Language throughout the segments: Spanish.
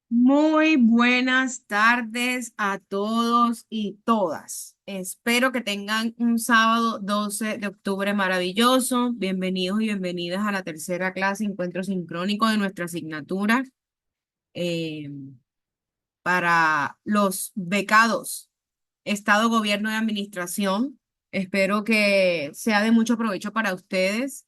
Muy buenas tardes a todos y todas. Espero que tengan un sábado 12 de octubre maravilloso. Bienvenidos y bienvenidas a la tercera clase Encuentro Sincrónico de nuestra asignatura eh, para los becados, Estado, Gobierno y Administración. Espero que sea de mucho provecho para ustedes.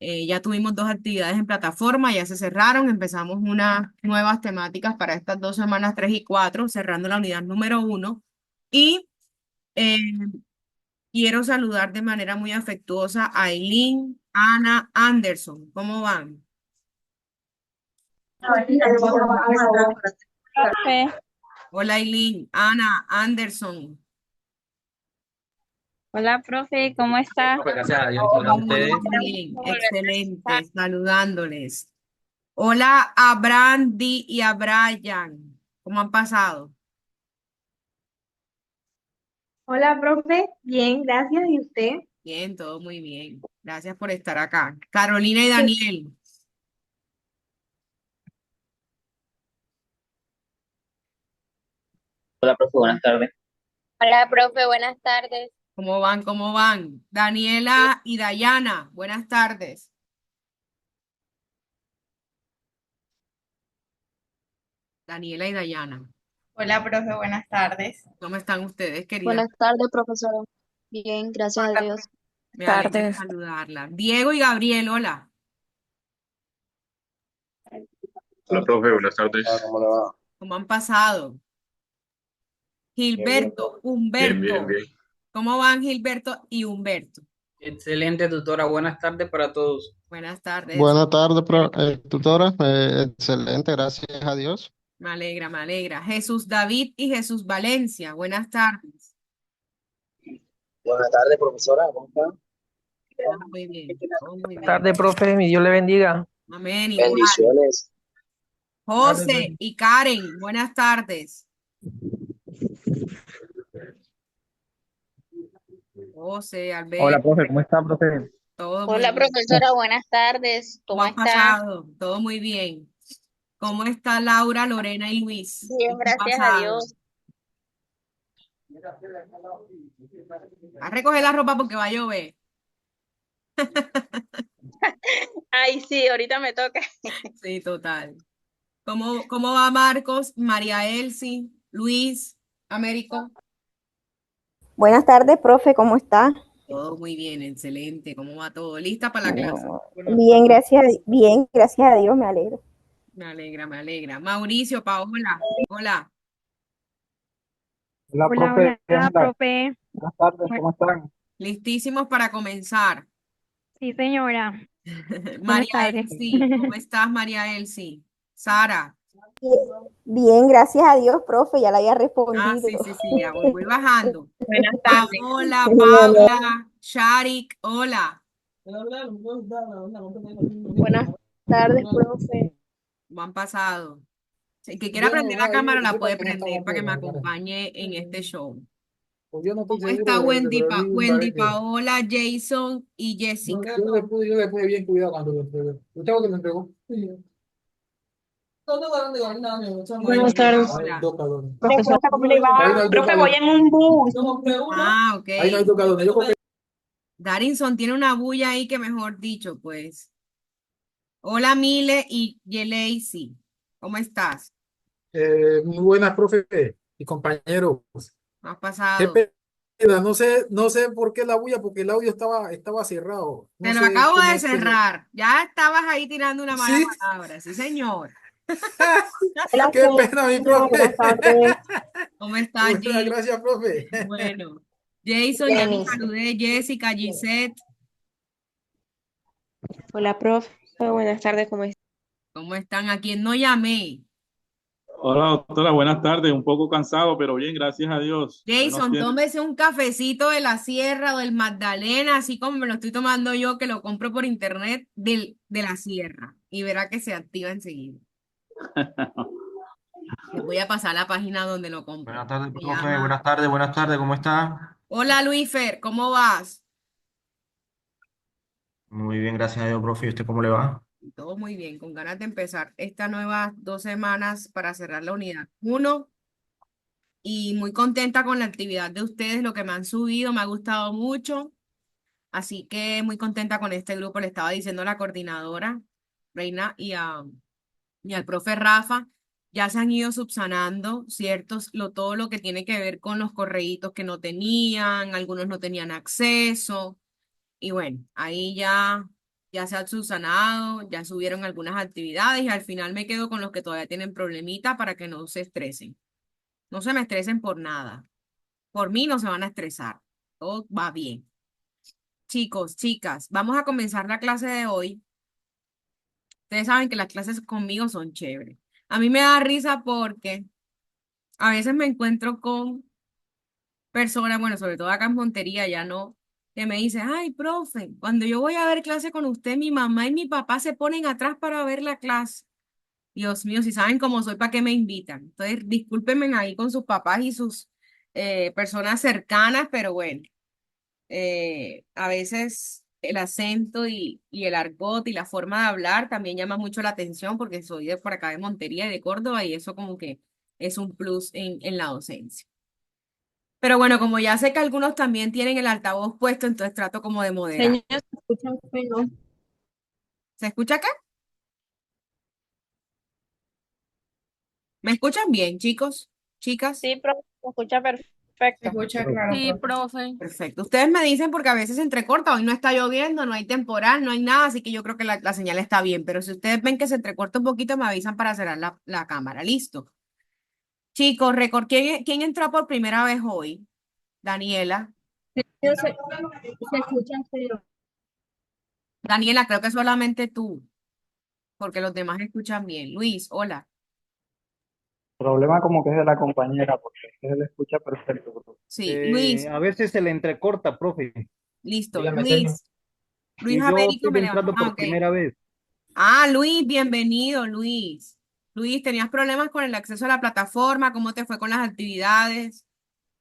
Ya tuvimos dos actividades en plataforma, ya se cerraron. Empezamos unas nuevas temáticas para estas 2 semanas, 3 y 4, cerrando la unidad número 1. Y eh, quiero saludar de manera muy afectuosa a Eileen, Ana Anderson. ¿Cómo van? Profe, Hola, Eileen, Ana Anderson. hola, profe, ¿cómo está? Pues gracias a Dios, hola a Muy ustedes. bien, Volver a estar. excelente, saludándoles. Hola a Brandy y a Brian. ¿Cómo han pasado? Hola, profe. Bien, gracias. ¿Y usted? Bien, todo muy bien. Gracias por estar acá. Carolina y Sí. Daniel, Hola, profe, buenas tardes. Hola, profe, buenas tardes. ¿cómo van? ¿Cómo van? Daniela y Dayana, buenas tardes. Daniela y Dayana, Hola, profe, buenas tardes. ¿cómo están ustedes, queridas? Buenas tardes, profesora. Bien, gracias a Dios. Me alegra Tardes. saludarla. Diego y Gabriel, hola. Hola, profe, buenas tardes. ¿Cómo le va? ¿Cómo han pasado? Bien, bien, Gilberto, profe. Bien, bien, Humberto, bien. ¿cómo van Gilberto y Humberto? Excelente, tutora. Buenas tardes para todos. Buenas tardes. Buenas tardes, tutora. Excelente, gracias a Dios. Me alegra, me alegra. Jesús David y Jesús Valencia, buenas tardes. Buenas tardes, profesora. ¿Cómo está? Todo muy bien, todo muy bien. Tarde, profe, mi Dios le bendiga. Amén, igual. Bendiciones. Tarde, José profe. y Karen, buenas tardes. José, Hola, Albert, profe, ¿cómo está, profe? todo muy Hola, bien. profesora, buenas tardes. ¿Cómo ¿Cómo han está? pasado? Todo muy bien. ¿Cómo está Laura, Lorena y Luis? Bien, ¿Cómo han gracias a pasado? Dios. A recoger la ropa porque va a llover. Ay, sí, ahorita me toca. Sí, total. ¿Cómo va Marcos, María Elsie, Luis, Américo? Buenas tardes, profe, ¿cómo está? Todo muy bien, excelente. ¿Cómo va todo? ¿Lista para la clase? Bien, gracias a Dios, me alegro. Me alegra, me alegra. Mauricio, Paola, hola. Hola, Hola, profe. hola, profe. Buenas tardes, Bu- ¿cómo están? Listísimos para comenzar. Sí, señora. Buenas María tardes. Elsie, ¿cómo estás, María Elsie? Sara. Bien, gracias a Dios, profe, ya la había Ah, respondido. sí, sí, sí, ya voy bajando. Buenas tardes. Paola, Paula, Sharik, hola. Buenas tardes, profe. ¿Cómo han pasado? Si el que quiera prender la cámara la puede prender para que me acompañe en este show. ¿Cómo está Wendy, Paola, Jason y Jessica? Yo le pude bien cuidado cuando lo entregué. ¿Usted que me entregó? Muy Buenas bien, tardes. Hay Paola. dos calones. Profesora, ¿cómo le Ahí no va? hay dos Profe, voy calones. en un bus. Ah, ok. Ahí no hay dos calones. Yo compré. Darinson tiene una bulla ahí que mejor dicho, pues. Hola, Mile y Yeleisi. ¿Cómo estás? Muy buenas, profe y compañeros. ¿Cómo has Qué pasado? pena, no sé por qué la bulla, porque el audio estaba cerrado. Te No lo sé acabo de cómo es que cerrar. Ya estabas ahí tirando una mala Sí, palabra. Sí, señor. Hola, qué pena, mi señora. Buenas profe. tardes. ¿Cómo estás, Muchas G? gracias, profe. Bueno. Jason, ya te Tenis. saludé. Jessica, Gisette. Hola, profe. Buenas tardes, ¿cómo está? ¿Cómo están? ¿A quién no llamé? Hola, doctora, buenas tardes. Un poco cansado, pero bien, gracias a Dios. Buenos Jason, tiempos. tómese un cafecito de la Sierra o del Magdalena, así como me lo estoy tomando yo, que lo compro por internet de la Sierra. Y verá que se activa enseguida. Les voy a pasar la página donde lo compro. Buenas tardes, Se profe. llama. Buenas tardes, ¿cómo está? Hola, Luifer, ¿cómo vas? Muy bien, gracias a Dios, profe. ¿Y usted cómo le va? Todo muy bien, con ganas de empezar estas nuevas 2 semanas para cerrar la unidad 1 y muy contenta con la actividad de ustedes, lo que me han subido, me ha gustado mucho, así que muy contenta con este grupo, le estaba diciendo a la coordinadora, Reina, y al profe Rafa, ya se han ido subsanando, ¿ciertos? Todo lo que tiene que ver con los correitos que no tenían, algunos no tenían acceso. Y bueno, ahí ya se ha subsanado, ya subieron algunas actividades y al final me quedo con los que todavía tienen problemita para que no se estresen. No se me estresen por nada. Por mí no se van a estresar. Todo va bien. Chicos, chicas, vamos a comenzar la clase de hoy. Ustedes saben que las clases conmigo son chéveres. A mí me da risa porque a veces me encuentro con personas, bueno, sobre todo acá en Montería, ya no, que me dicen, ay, profe, cuando yo voy a ver clase con usted, mi mamá y mi papá se ponen atrás para ver la clase. Dios mío, si saben cómo soy, ¿para qué me invitan? Entonces, discúlpenme ahí con sus papás y sus personas cercanas, pero bueno, a veces el acento y el argot y la forma de hablar también llama mucho la atención porque soy de por acá de Montería y de Córdoba y eso como que es un plus en la docencia. Pero bueno, como ya sé que algunos también tienen el altavoz puesto, entonces trato como de moderar. Señor, se escucha feo. ¿Se escucha acá? ¿Me escuchan bien, chicos? ¿Chicas? Sí, profe, se escucha Se perfecto. escucha claro, Sí, profe. profe. Perfecto. Ustedes me dicen porque a veces se entrecorta, hoy no está lloviendo, no hay temporal, no hay nada, así que yo creo que la señal está bien, pero si ustedes ven que se entrecorta un poquito, me avisan para cerrar la cámara. Listo. Chicos, ¿quién entró por primera vez hoy? Daniela. Señor, se escucha feo. Daniela, creo que solamente tú, porque los demás escuchan bien. Luis, hola. Problema como que es de la compañera, porque se le escucha perfecto, profe. Sí, Luis, A veces se le entrecorta, profe. listo. Dígame, señor. Luis Y yo Américo estoy me levantó. entrando Ah, por ok. primera vez. Ah, Luis, bienvenido, Luis. Luis, ¿tenías problemas con el acceso a la plataforma? ¿Cómo te fue con las actividades?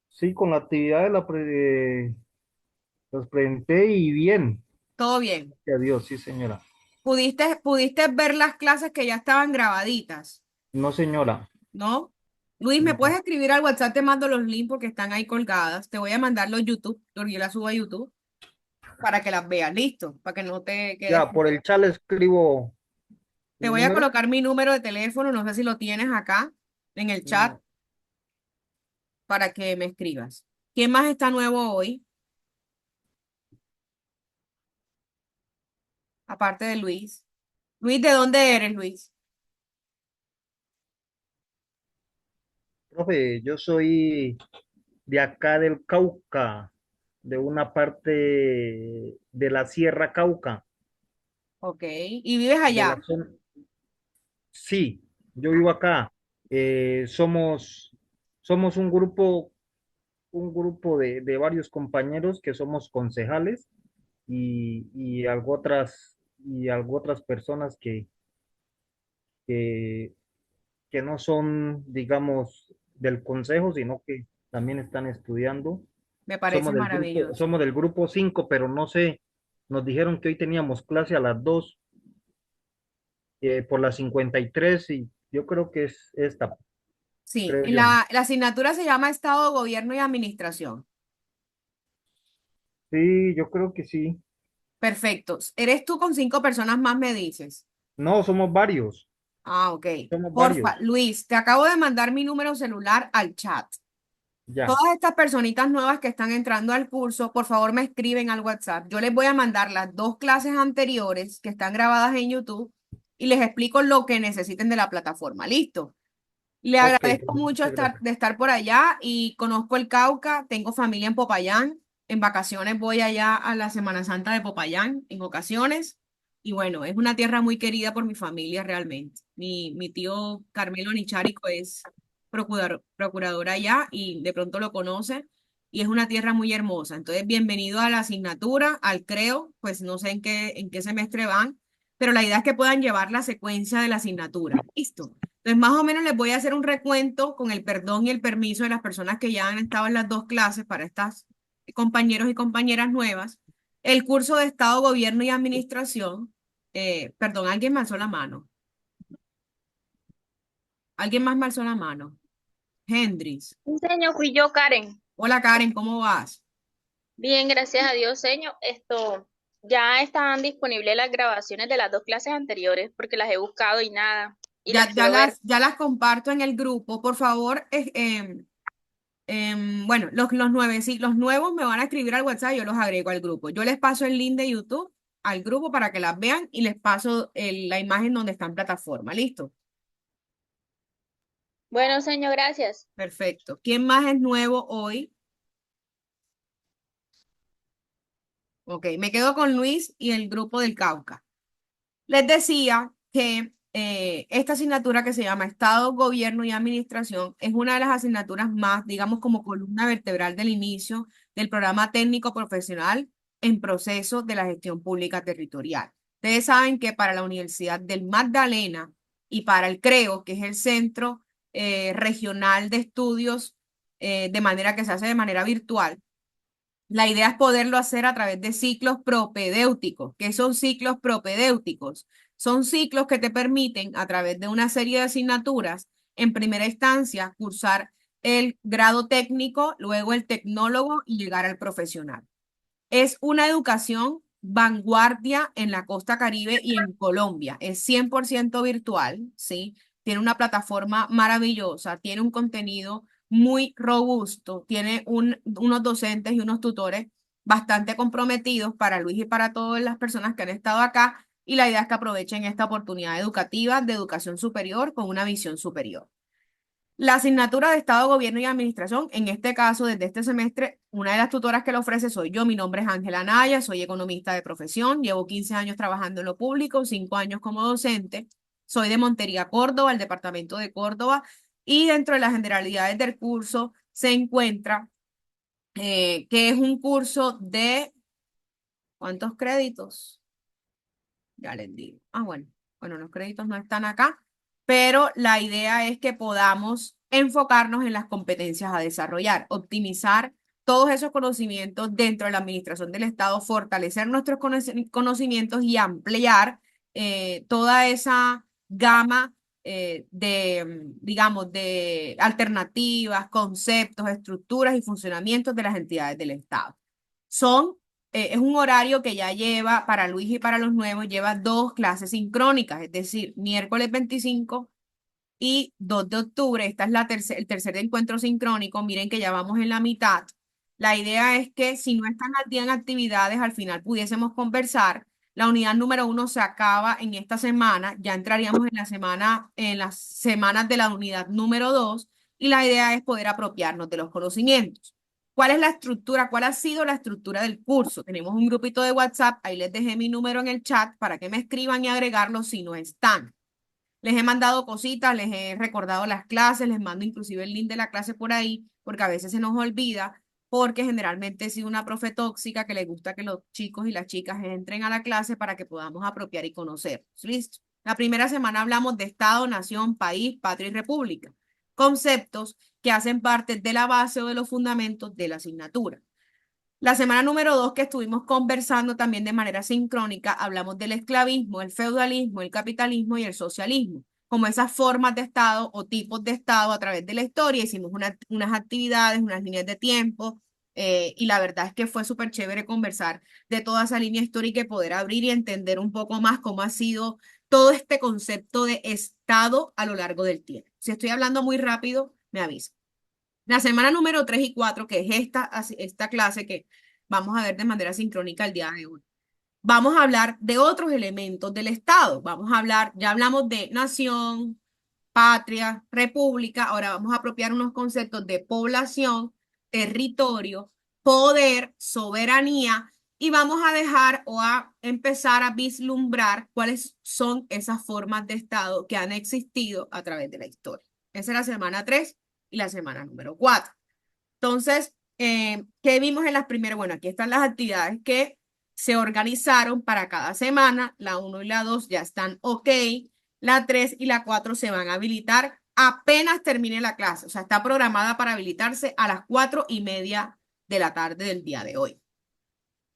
Sí, con la actividad las presenté y bien. ¿Todo bien? Adiós, sí, señora. ¿Pudiste ver las clases que ya estaban grabaditas? No, señora. ¿No? Luis, ¿me puedes No. escribir al WhatsApp? Te mando los links porque están ahí colgadas. Te voy a mandar los YouTube, porque yo las subo a YouTube para que las veas. Listo, para que no te quedes. Ya, por el chat le escribo Te el voy a número. colocar mi número de teléfono, no sé si lo tienes acá en el chat No. para que me escribas. ¿Quién más está nuevo hoy? Aparte de Luis. Luis, ¿de dónde eres, Luis? Profe, yo soy de acá del Cauca, de una parte de la Sierra Cauca, Ok. ¿Y vives de la allá? zona. Sí, yo vivo acá. Somos un grupo de varios compañeros que somos concejales y algo otras personas que, que no son, digamos, del consejo, sino que también están estudiando. Me Somos parece del grupo, maravilloso. somos del grupo 5, pero no sé, nos dijeron que hoy teníamos clase a las 2 por las 53 y yo creo que es esta, Sí, creo yo. la asignatura se llama Estado, Gobierno y Administración. Sí, yo creo que sí. Perfecto. ¿Eres tú con 5 personas más, me dices? No, somos varios, Ah, ok. somos Porfa, varios. Luis, te acabo de mandar mi número celular al chat. Ya, Todas estas personitas nuevas que están entrando al curso, por favor me escriben al WhatsApp. Yo les voy a mandar las 2 clases anteriores que están grabadas en YouTube y les explico lo que necesiten de la plataforma. ¿Listo? Le ok, agradezco mucho muchas gracias. de estar por allá y conozco el Cauca, tengo familia en Popayán, en vacaciones voy allá a la Semana Santa de Popayán en ocasiones y bueno, es una tierra muy querida por mi familia realmente. Mi tío Carmelo Nicharico es procurador allá y de pronto lo conoce y es una tierra muy hermosa. Entonces, bienvenido a la asignatura, al CREO, pues no sé en qué semestre van, pero la idea es que puedan llevar la secuencia de la asignatura. ¿Listo? Entonces, más o menos les voy a hacer un recuento con el perdón y el permiso de las personas que ya han estado en las 2 clases para estas compañeros y compañeras nuevas. El curso de Estado, Gobierno y Administración Perdón, alguien me alzó la mano. ¿Alguien más me alzó la mano? Hendrix. Sí, señor, fui yo, Karen. Hola Karen, ¿cómo vas? Bien, gracias a Dios, señor. Ya están disponibles las grabaciones de las dos clases anteriores porque las he buscado y nada. Y las quiero ver. Ya las comparto en el grupo. Por favor, bueno, los nuevos me van a escribir al WhatsApp y yo los agrego al grupo. Yo les paso el link de YouTube al grupo para que las vean y les paso la imagen donde está en plataforma. ¿Listo? Bueno, señor, gracias. Perfecto. ¿Quién más es nuevo hoy? Ok, me quedo con Luis y el grupo del Cauca. Les decía que esta asignatura que se llama Estado, Gobierno y Administración es una de las asignaturas más, digamos, como columna vertebral del inicio del programa técnico profesional en proceso de la gestión pública territorial. Ustedes saben que para la Universidad del Magdalena y para el CREO, que es el Centro Regional de Estudios, de manera que se hace de manera virtual, la idea es poderlo hacer a través de ciclos propedéuticos. ¿Qué son ciclos propedéuticos? Son ciclos que te permiten, a través de una serie de asignaturas, en primera instancia, cursar el grado técnico, luego el tecnólogo y llegar al profesional. Es una educación vanguardia en la costa Caribe y en Colombia. Es 100% virtual, ¿sí? Tiene una plataforma maravillosa, tiene un contenido muy robusto, tiene unos docentes y unos tutores bastante comprometidos para Luis y para todas las personas que han estado acá. Y la idea es que aprovechen esta oportunidad educativa de educación superior con una visión superior. La asignatura de Estado, Gobierno y Administración, en este caso, desde este semestre, una de las tutoras que lo ofrece soy yo. Mi nombre es Ángela Naya, soy economista de profesión, llevo 15 años trabajando en lo público, 5 años como docente. Soy de Montería, Córdoba, el departamento de Córdoba, y dentro de las generalidades del curso se encuentra que es un curso de ¿cuántos créditos? Ya les digo. Bueno, los créditos no están acá, pero la idea es que podamos enfocarnos en las competencias a desarrollar, optimizar todos esos conocimientos dentro de la administración del Estado, fortalecer nuestros conocimientos y ampliar toda esa gama digamos, de alternativas, conceptos, estructuras y funcionamientos de las entidades del Estado. Es un horario que ya lleva, para Luis y para los nuevos, lleva 2 clases sincrónicas, es decir, miércoles 25 y 2 de octubre. Esta es el tercer encuentro sincrónico. Miren que ya vamos en la mitad. La idea es que si no están al día en actividades, al final pudiésemos conversar. La unidad número 1 se acaba en esta semana, ya entraríamos en las semanas de la unidad número 2 y la idea es poder apropiarnos de los conocimientos. ¿Cuál es la estructura? ¿Cuál ha sido la estructura del curso? Tenemos un grupito de WhatsApp, ahí les dejé mi número en el chat para que me escriban y agregarlo si no están. Les he mandado cositas, les he recordado las clases, les mando inclusive el link de la clase por ahí, porque a veces se nos olvida, porque generalmente he sido una profe tóxica que le gusta que los chicos y las chicas entren a la clase para que podamos apropiar y conocer. ¿Listo? La primera semana hablamos de Estado, Nación, País, Patria y República. Conceptos que hacen parte de la base o de los fundamentos de la asignatura. La semana número 2 que estuvimos conversando también de manera sincrónica, hablamos del esclavismo, el feudalismo, el capitalismo y el socialismo, como esas formas de Estado o tipos de Estado a través de la historia. Hicimos unas actividades, unas líneas de tiempo, y la verdad es que fue súper chévere conversar de toda esa línea histórica y poder abrir y entender un poco más cómo ha sido todo este concepto de Estado a lo largo del tiempo. Si estoy hablando muy rápido, me avisa. La semana número 3 y 4, que es esta clase que vamos a ver de manera sincrónica el día de hoy, vamos a hablar de otros elementos del Estado. Vamos a hablar, ya hablamos de nación, patria, república, ahora vamos a apropiar unos conceptos de población, territorio, poder, soberanía, y vamos a dejar o a empezar a vislumbrar cuáles son esas formas de Estado que han existido a través de la historia. Esa es la semana 3 y la semana número 4. Entonces, ¿qué vimos en las primeras? Bueno, aquí están las actividades que se organizaron para cada semana. La 1 y la 2 ya están ok. La 3 y la 4 se van a habilitar apenas termine la clase. O sea, está programada para habilitarse a las 4:30 de la tarde del día de hoy.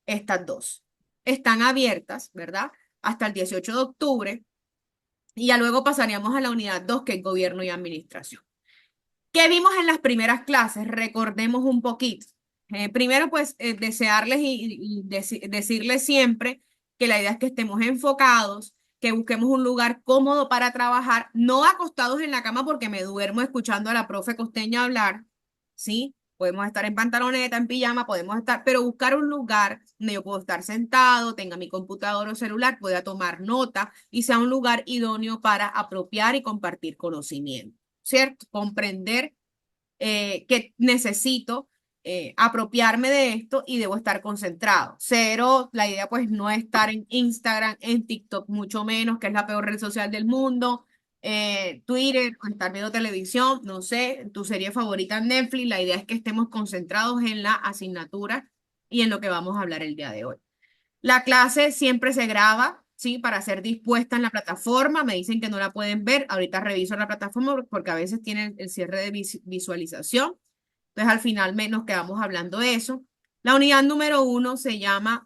Estas 2 están abiertas, ¿verdad? hasta el 18 de octubre, y ya luego pasaríamos a la unidad 2, que es gobierno y administración. ¿Qué vimos en las primeras clases? Recordemos un poquito. Primero, pues, desearles y decirles siempre que la idea es que estemos enfocados, que busquemos un lugar cómodo para trabajar, no acostados en la cama porque me duermo escuchando a la profe Costeña hablar, ¿sí? Podemos estar en pantaloneta, en pijama, podemos estar, pero buscar un lugar donde yo puedo estar sentado, tenga mi computador o celular, pueda tomar nota y sea un lugar idóneo para apropiar y compartir conocimiento, ¿cierto? Comprender que necesito apropiarme de esto y debo estar concentrado. Cero, la idea pues no es estar en Instagram, en TikTok, mucho menos, que es la peor red social del mundo, Twitter, o estar viendo televisión, no sé, tu serie favorita en Netflix. La idea es que estemos concentrados en la asignatura y en lo que vamos a hablar el día de hoy. La clase siempre se graba, ¿sí? Para ser dispuesta en la plataforma. Me dicen que no la pueden ver. Ahorita reviso la plataforma porque a veces tienen el cierre de visualización. Entonces, al final nos quedamos hablando de eso. La unidad número 1 se llama,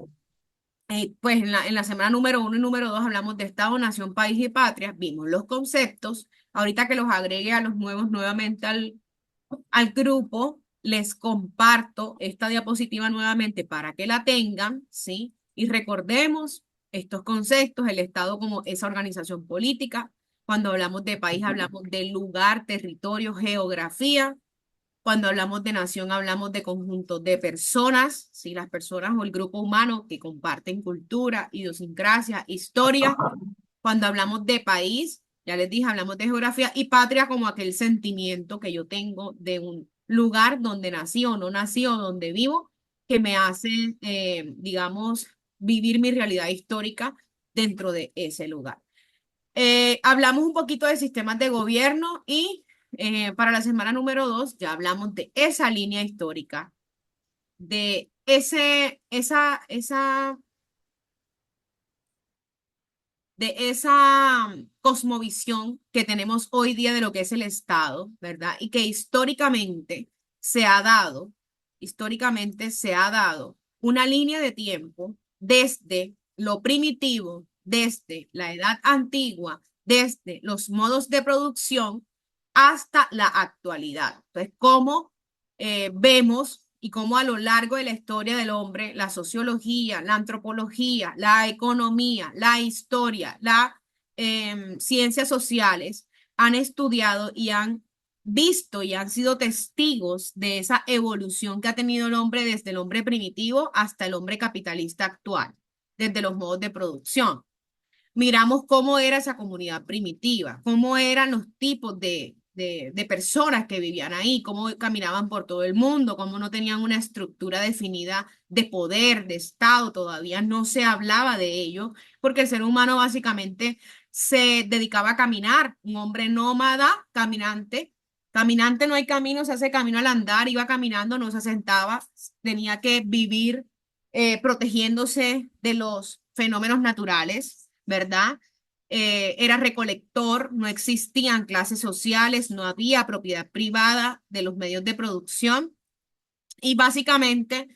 pues en la semana número 1 y número 2 hablamos de Estado, Nación, País y Patria. Vimos los conceptos. Ahorita que los agregue a los nuevos nuevamente al grupo, les comparto esta diapositiva nuevamente para que la tengan, ¿sí? Y recordemos estos conceptos, el Estado como esa organización política. Cuando hablamos de país, hablamos de lugar, territorio, geografía. Cuando hablamos de nación, hablamos de conjunto de personas, ¿sí? Las personas o el grupo humano que comparten cultura, idiosincrasia, historia. Cuando hablamos de país, ya les dije, hablamos de geografía, y patria como aquel sentimiento que yo tengo de un lugar donde nací o no nací o donde vivo, que me hace, digamos, vivir mi realidad histórica dentro de ese lugar. Hablamos un poquito de sistemas de gobierno y para la semana número 2 ya hablamos de esa línea histórica, de esa cosmovisión que tenemos hoy día de lo que es el Estado, ¿verdad? Y que históricamente se ha dado una línea de tiempo desde lo primitivo, desde la edad antigua, desde los modos de producción hasta la actualidad. Entonces, cómo vemos y cómo a lo largo de la historia del hombre, la sociología, la antropología, la economía, la historia, las ciencias sociales han estudiado y han visto y han sido testigos de esa evolución que ha tenido el hombre desde el hombre primitivo hasta el hombre capitalista actual, desde los modos de producción. Miramos cómo era esa comunidad primitiva, cómo eran los tipos de personas que vivían ahí, cómo caminaban por todo el mundo, cómo no tenían una estructura definida de poder, de Estado, todavía no se hablaba de ello, porque el ser humano básicamente se dedicaba a caminar, un hombre nómada, caminante. Caminante no hay camino, se hace camino al andar, iba caminando, no se sentaba, tenía que vivir protegiéndose de los fenómenos naturales, ¿verdad? Era recolector, no existían clases sociales, no había propiedad privada de los medios de producción y básicamente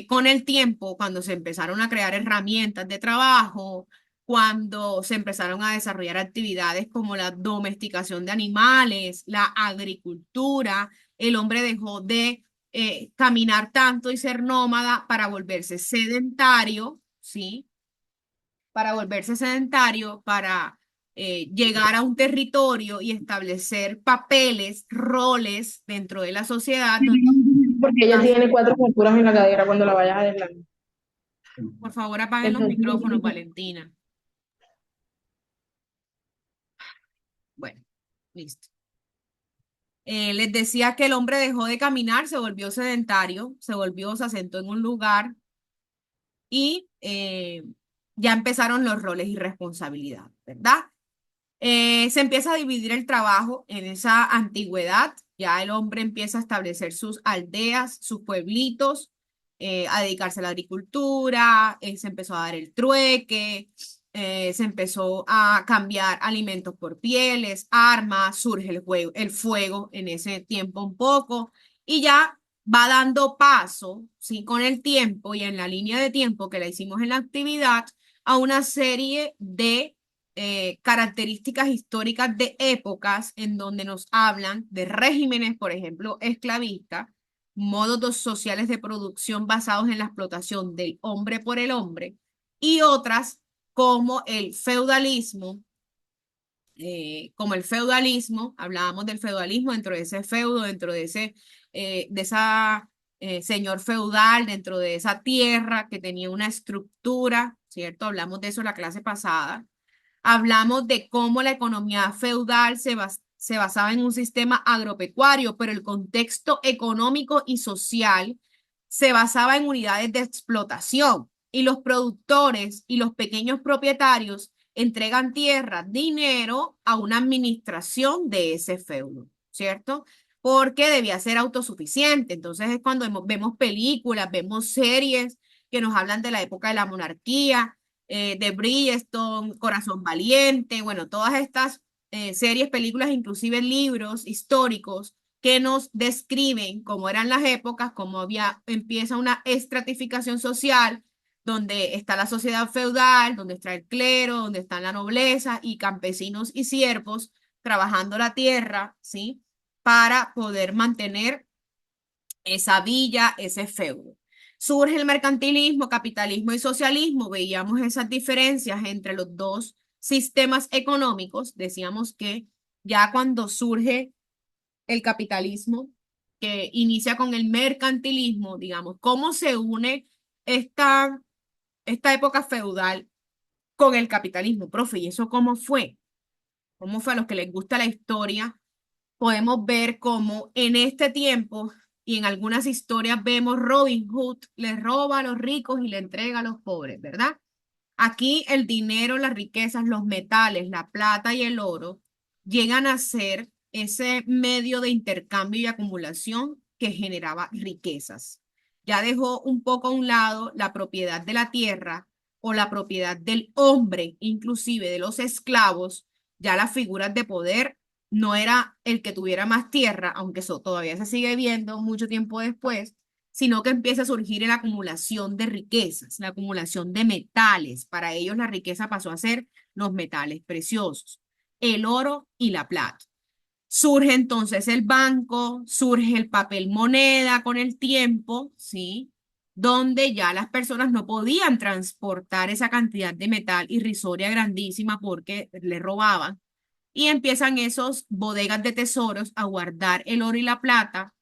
con el tiempo, cuando se empezaron a crear herramientas de trabajo, cuando se empezaron a desarrollar actividades como la domesticación de animales, la agricultura, el hombre dejó de caminar tanto y ser nómada para volverse sedentario, ¿sí? Para volverse sedentario, para llegar a un territorio y establecer papeles, roles dentro de la sociedad. Porque ella tiene 4 fracturas en la cadera cuando la vayas a deslargar. Por favor, apaguen los micrófonos, Valentina. Bueno, listo. Les decía que el hombre dejó de caminar, se volvió sedentario, se asentó en un lugar y ya empezaron los roles y responsabilidades, ¿verdad? Se empieza a dividir el trabajo en esa antigüedad, ya el hombre empieza a establecer sus aldeas, sus pueblitos, a dedicarse a la agricultura, se empezó a dar el trueque, se empezó a cambiar alimentos por pieles, armas, surge el fuego en ese tiempo un poco, y ya va dando paso, ¿sí? Con el tiempo y en la línea de tiempo que la hicimos en la actividad, a una serie de características históricas de épocas en donde nos hablan de regímenes, por ejemplo, esclavistas, modos sociales de producción basados en la explotación del hombre por el hombre, y otras como el feudalismo, hablábamos del feudalismo dentro de ese feudo, dentro de esa señor feudal, dentro de esa tierra que tenía una estructura, ¿cierto? Hablamos de eso la clase pasada. Hablamos de cómo la economía feudal se basaba en un sistema agropecuario, pero el contexto económico y social se basaba en unidades de explotación y los productores y los pequeños propietarios entregan tierra, dinero a una administración de ese feudo, ¿cierto? Porque debía ser autosuficiente. Entonces es cuando vemos películas, vemos series que nos hablan de la época de la monarquía, de Bridgestone, Corazón Valiente, bueno, todas estas series, películas, inclusive libros históricos que nos describen cómo eran las épocas, empieza una estratificación social, donde está la sociedad feudal, donde está el clero, donde están la nobleza y campesinos y siervos trabajando la tierra, ¿sí? Para poder mantener esa villa, ese feudo. Surge el mercantilismo, capitalismo y socialismo. Veíamos esas diferencias entre los dos sistemas económicos. Decíamos que ya cuando surge el capitalismo, que inicia con el mercantilismo, digamos, cómo se une esta época feudal con el capitalismo, profe, ¿y eso cómo fue? ¿Cómo fue? A los que les gusta la historia, podemos ver cómo en este tiempo y en algunas historias vemos Robin Hood le roba a los ricos y le entrega a los pobres, ¿verdad? Aquí el dinero, las riquezas, los metales, la plata y el oro llegan a ser ese medio de intercambio y acumulación que generaba riquezas. Ya dejó un poco a un lado la propiedad de la tierra o la propiedad del hombre, inclusive de los esclavos. Ya las figuras de poder no era el que tuviera más tierra, aunque eso todavía se sigue viendo mucho tiempo después, sino que empieza a surgir la acumulación de riquezas, la acumulación de metales. Para ellos la riqueza pasó a ser los metales preciosos, el oro y la plata. Surge entonces el banco, surge el papel moneda con el tiempo, ¿sí? Donde ya las personas no podían transportar esa cantidad de metal irrisoria grandísima porque le robaban. Y empiezan esos bodegas de tesoros a guardar el oro y la plata,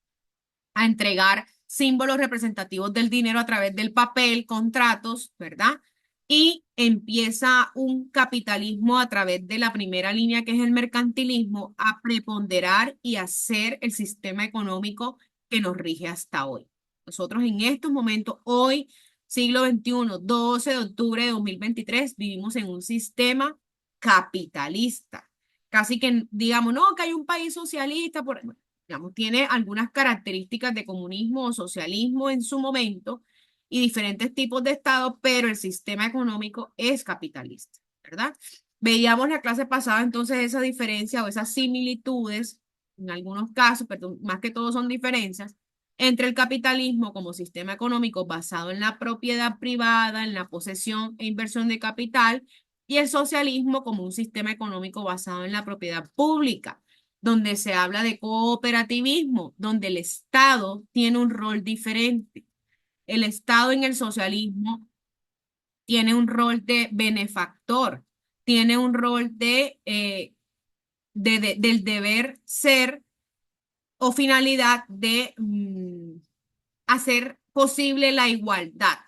a entregar símbolos representativos del dinero a través del papel, contratos, ¿verdad? Y empieza un capitalismo a través de la primera línea, que es el mercantilismo, a preponderar y a ser el sistema económico que nos rige hasta hoy. Nosotros en estos momentos, hoy, siglo XXI, 12 de octubre de 2023, vivimos en un sistema capitalista. Casi que digamos, no, que hay un país socialista, digamos, tiene algunas características de comunismo o socialismo en su momento y diferentes tipos de estados, pero el sistema económico es capitalista, ¿verdad? Veíamos la clase pasada entonces esa diferencia o esas similitudes, en algunos casos, pero más que todo son diferencias, entre el capitalismo como sistema económico basado en la propiedad privada, en la posesión e inversión de capital, y el socialismo como un sistema económico basado en la propiedad pública, donde se habla de cooperativismo, donde el Estado tiene un rol diferente. El Estado en el socialismo tiene un rol de benefactor, tiene un rol del deber ser o finalidad de hacer posible la igualdad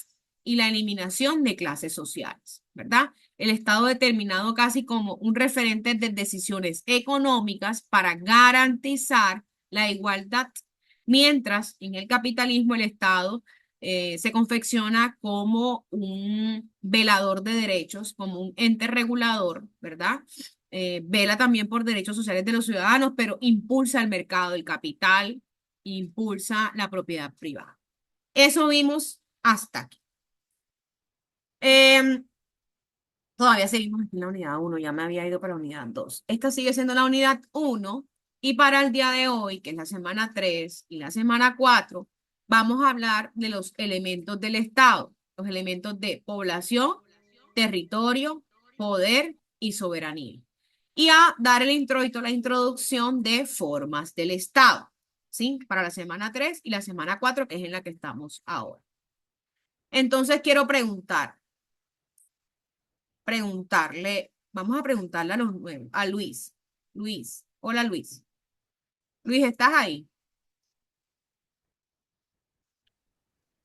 y la eliminación de clases sociales, ¿verdad? El Estado determinado casi como un referente de decisiones económicas para garantizar la igualdad, mientras en el capitalismo el Estado se confecciona como un velador de derechos, como un ente regulador, ¿verdad? Vela también por derechos sociales de los ciudadanos, pero impulsa el mercado del capital, impulsa la propiedad privada. Eso vimos hasta aquí. Todavía seguimos en la unidad 1, ya me había ido para la unidad 2. Esta sigue siendo la unidad 1 y para el día de hoy, que es la semana 3 y la semana 4, vamos a hablar de los elementos del Estado, los elementos de población, territorio, poder y soberanía. Y a dar el introito, la introducción de formas del Estado, ¿sí? Para la semana 3 y la semana 4, que es en la que estamos ahora. Entonces quiero vamos a preguntarle a los nuevos, a Luis. Luis, hola Luis. Luis, ¿estás ahí?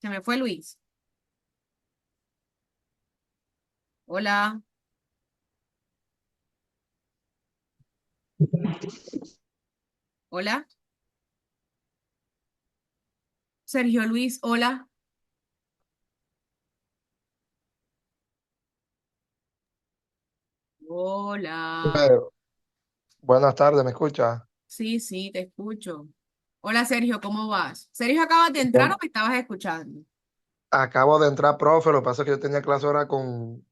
Se me fue Luis. Hola. Hola. Sergio Luis, hola. Hola. Buenas tardes, ¿me escucha? Sí, sí, te escucho. Hola Sergio, ¿cómo vas? Sergio, ¿acabas de entrar o me estabas escuchando? Acabo de entrar, profe, lo que pasa es que yo tenía clase ahora con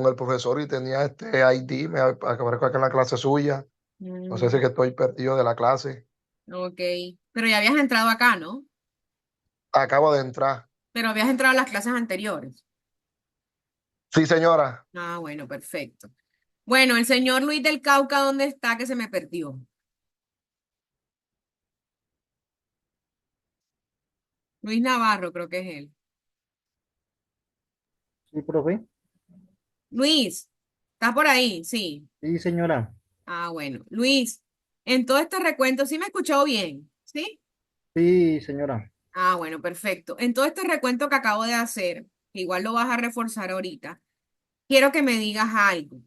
el profesor y tenía este ID, me aparezco acá en la clase suya. No sé si es que estoy perdido de la clase. Ok, pero ya habías entrado acá, ¿no? Acabo de entrar. Pero habías entrado a las clases anteriores. Sí, señora. Ah, bueno, perfecto. Bueno, el señor Luis del Cauca, ¿dónde está? Que se me perdió. Luis Navarro, creo que es él. Sí, profe. Luis, ¿estás por ahí? Sí. Sí, señora. Ah, bueno. Luis, en todo este recuento, ¿sí me escuchó bien? ¿Sí? Sí, señora. Ah, bueno, perfecto. En todo este recuento que acabo de hacer, que igual lo vas a reforzar ahorita, quiero que me digas algo.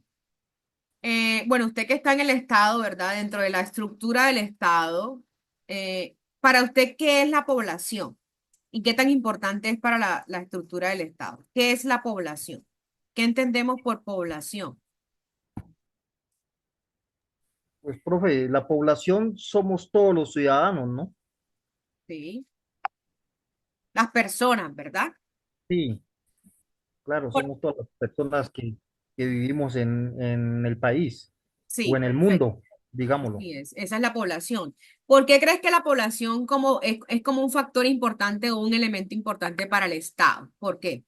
Bueno, usted que está en el Estado, ¿verdad? Dentro de la estructura del Estado, para usted, ¿qué es la población? ¿Y qué tan importante es para la estructura del Estado? ¿Qué es la población? ¿Qué entendemos por población? Pues, profe, la población somos todos los ciudadanos, ¿no? Sí. Las personas, ¿verdad? Sí, claro, Por- somos todas las personas que vivimos en el país o Sí, en el perfecto. mundo, digámoslo. Así es, esa es la población. ¿Por qué crees que la población es como un factor importante o un elemento importante para el Estado? ¿Por qué?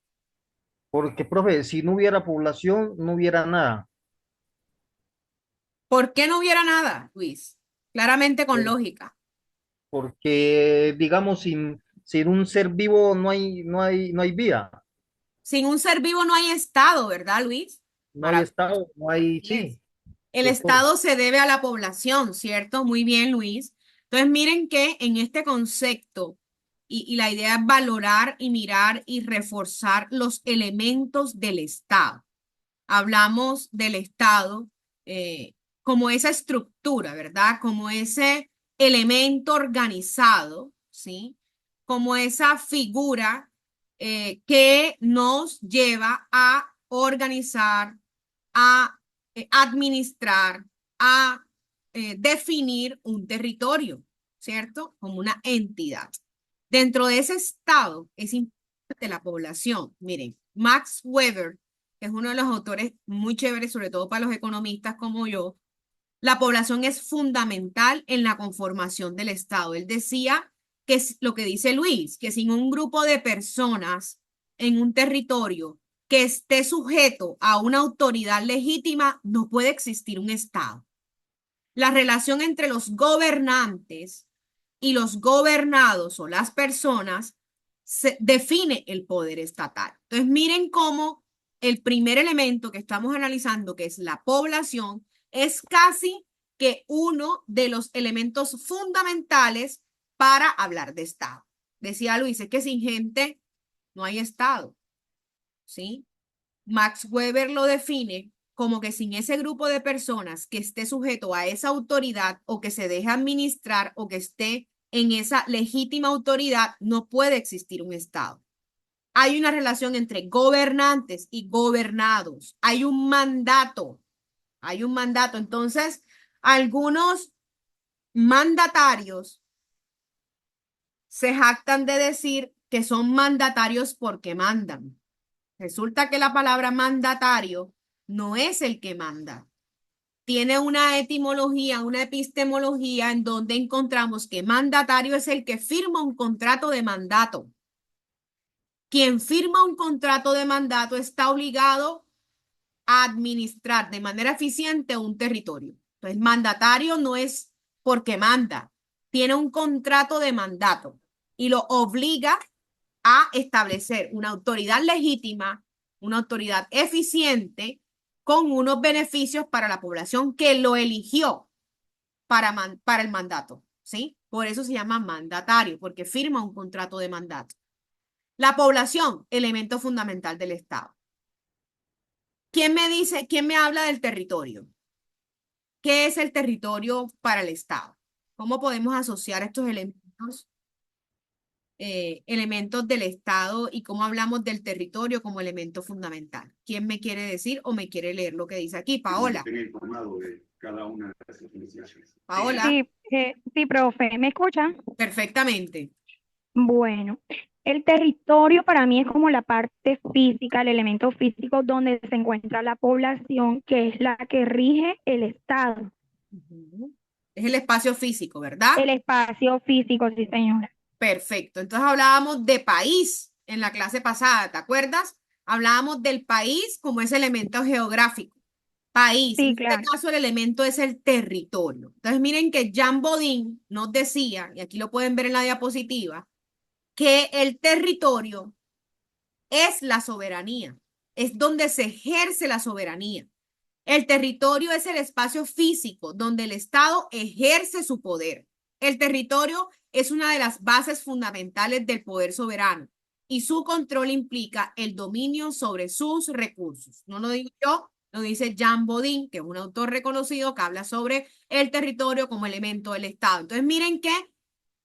Porque, profe, si no hubiera población, no hubiera nada. ¿Por qué no hubiera nada, Luis? Claramente con Por- lógica. Porque, digamos, sin un ser vivo no hay vida, Sin un ser vivo no hay Estado, ¿verdad, Luis? no hay Maravilloso. Estado, no hay, Así es. sí, El doctor. Estado se debe a la población, ¿cierto? Muy bien, Luis. Entonces, miren que en este concepto, y la idea es valorar y mirar y reforzar los elementos del Estado. Hablamos del Estado como esa estructura, ¿verdad? Como ese elemento organizado, ¿sí? Como esa figura que nos lleva a organizar, a administrar, a definir un territorio, ¿cierto? Como una entidad. Dentro de ese estado es importante la población. Miren, Max Weber, que es uno de los autores muy chéveres, sobre todo para los economistas como yo, la población es fundamental en la conformación del Estado. Él decía que es lo que dice Luis, que sin un grupo de personas en un territorio que esté sujeto a una autoridad legítima, no puede existir un Estado. La relación entre los gobernantes y los gobernados o las personas se define el poder estatal. Entonces, miren cómo el primer elemento que estamos analizando, que es la población, es casi que uno de los elementos fundamentales para hablar de Estado. Decía Luis, es que sin gente no hay Estado, ¿sí? Max Weber lo define como que sin ese grupo de personas que esté sujeto a esa autoridad o que se deje administrar o que esté en esa legítima autoridad, no puede existir un Estado. Hay una relación entre gobernantes y gobernados. Hay un mandato. Hay un mandato. Entonces, algunos mandatarios se jactan de decir que son mandatarios porque mandan. Resulta que la palabra mandatario no es el que manda. Tiene una etimología, una epistemología en donde encontramos que mandatario es el que firma un contrato de mandato. Quien firma un contrato de mandato está obligado a administrar de manera eficiente un territorio. Entonces, mandatario no es porque manda, tiene un contrato de mandato y lo obliga a establecer una autoridad legítima, una autoridad eficiente con unos beneficios para la población que lo eligió para el mandato, ¿sí? Por eso se llama mandatario, porque firma un contrato de mandato. La población, elemento fundamental del Estado. ¿Quién me habla del territorio? ¿Qué es el territorio para el Estado? ¿Cómo podemos asociar estos elementos del Estado y cómo hablamos del territorio como elemento fundamental? ¿Quién me quiere decir o me quiere leer lo que dice aquí? Paola. Paola. Sí, sí, profe, ¿me escuchan? Perfectamente. Bueno, el territorio para mí es como la parte física, el elemento físico donde se encuentra la población, que es la que rige el Estado. Es el espacio físico, ¿verdad? El espacio físico, sí, señora. Perfecto. Entonces hablábamos de país en la clase pasada, ¿te acuerdas? Hablábamos del país como ese elemento geográfico. País. Sí, En claro. este caso el elemento es el territorio. Entonces miren que Jean Bodin nos decía, y aquí lo pueden ver en la diapositiva, que el territorio es la soberanía, es donde se ejerce la soberanía. El territorio es el espacio físico donde el Estado ejerce su poder. El territorio es una de las bases fundamentales del poder soberano y su control implica el dominio sobre sus recursos. No lo digo yo, lo dice Jean Bodin, que es un autor reconocido que habla sobre el territorio como elemento del Estado. Entonces miren que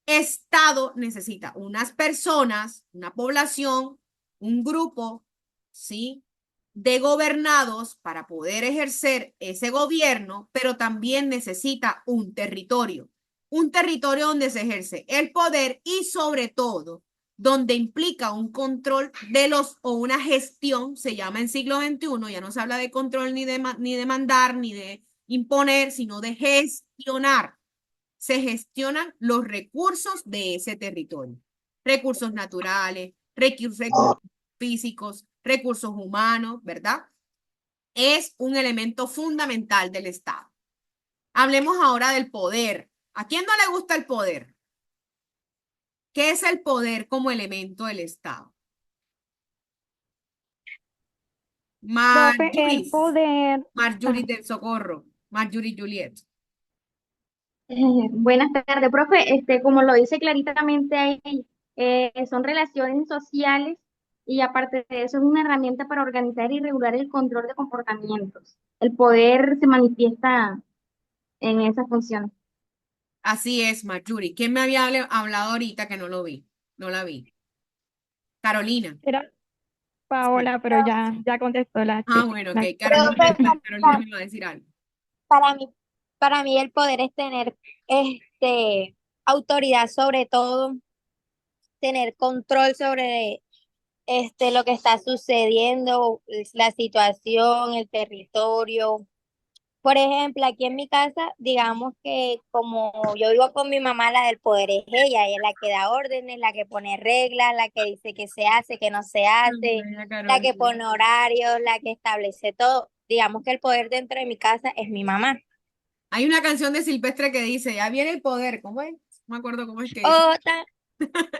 Estado necesita unas personas, una población, un grupo, ¿sí? De gobernados para poder ejercer ese gobierno, pero también necesita un territorio donde se ejerce el poder y sobre todo donde implica un control de los o una gestión, se llama en siglo XXI, ya no se habla de control ni de mandar, ni de imponer, sino de gestionar. Se gestionan los recursos de ese territorio. Recursos naturales, recursos físicos, recursos humanos, ¿verdad? Es un elemento fundamental del Estado. Hablemos ahora del poder. ¿A quién no le gusta el poder? ¿Qué es el poder como elemento del Estado? Profe, el poder. Marjorie del Socorro. Marjorie Juliet. Buenas tardes, profe. Como lo dice claritamente ahí, son relaciones sociales y aparte de eso es una herramienta para organizar y regular el control de comportamientos. El poder se manifiesta en esa función. Así es, Marjorie. ¿Quién me había hablado ahorita que no lo vi? No la vi. Carolina. Era Paola, pero ya contestó la chica. Bueno, ok. Profe, Carolina me va a decir algo. para mí el poder es tener autoridad sobre todo, tener control sobre lo que está sucediendo, la situación, el territorio. Por ejemplo, aquí en mi casa, digamos que como yo vivo con mi mamá, la del poder es ella es la que da órdenes, la que pone reglas, la que dice que se hace, que no se hace, la que pone horarios, la que establece todo. Digamos que el poder dentro de mi casa es mi mamá. Hay una canción de Silvestre que dice, ya viene el poder, ¿cómo es? No me acuerdo cómo es que dice. Otra,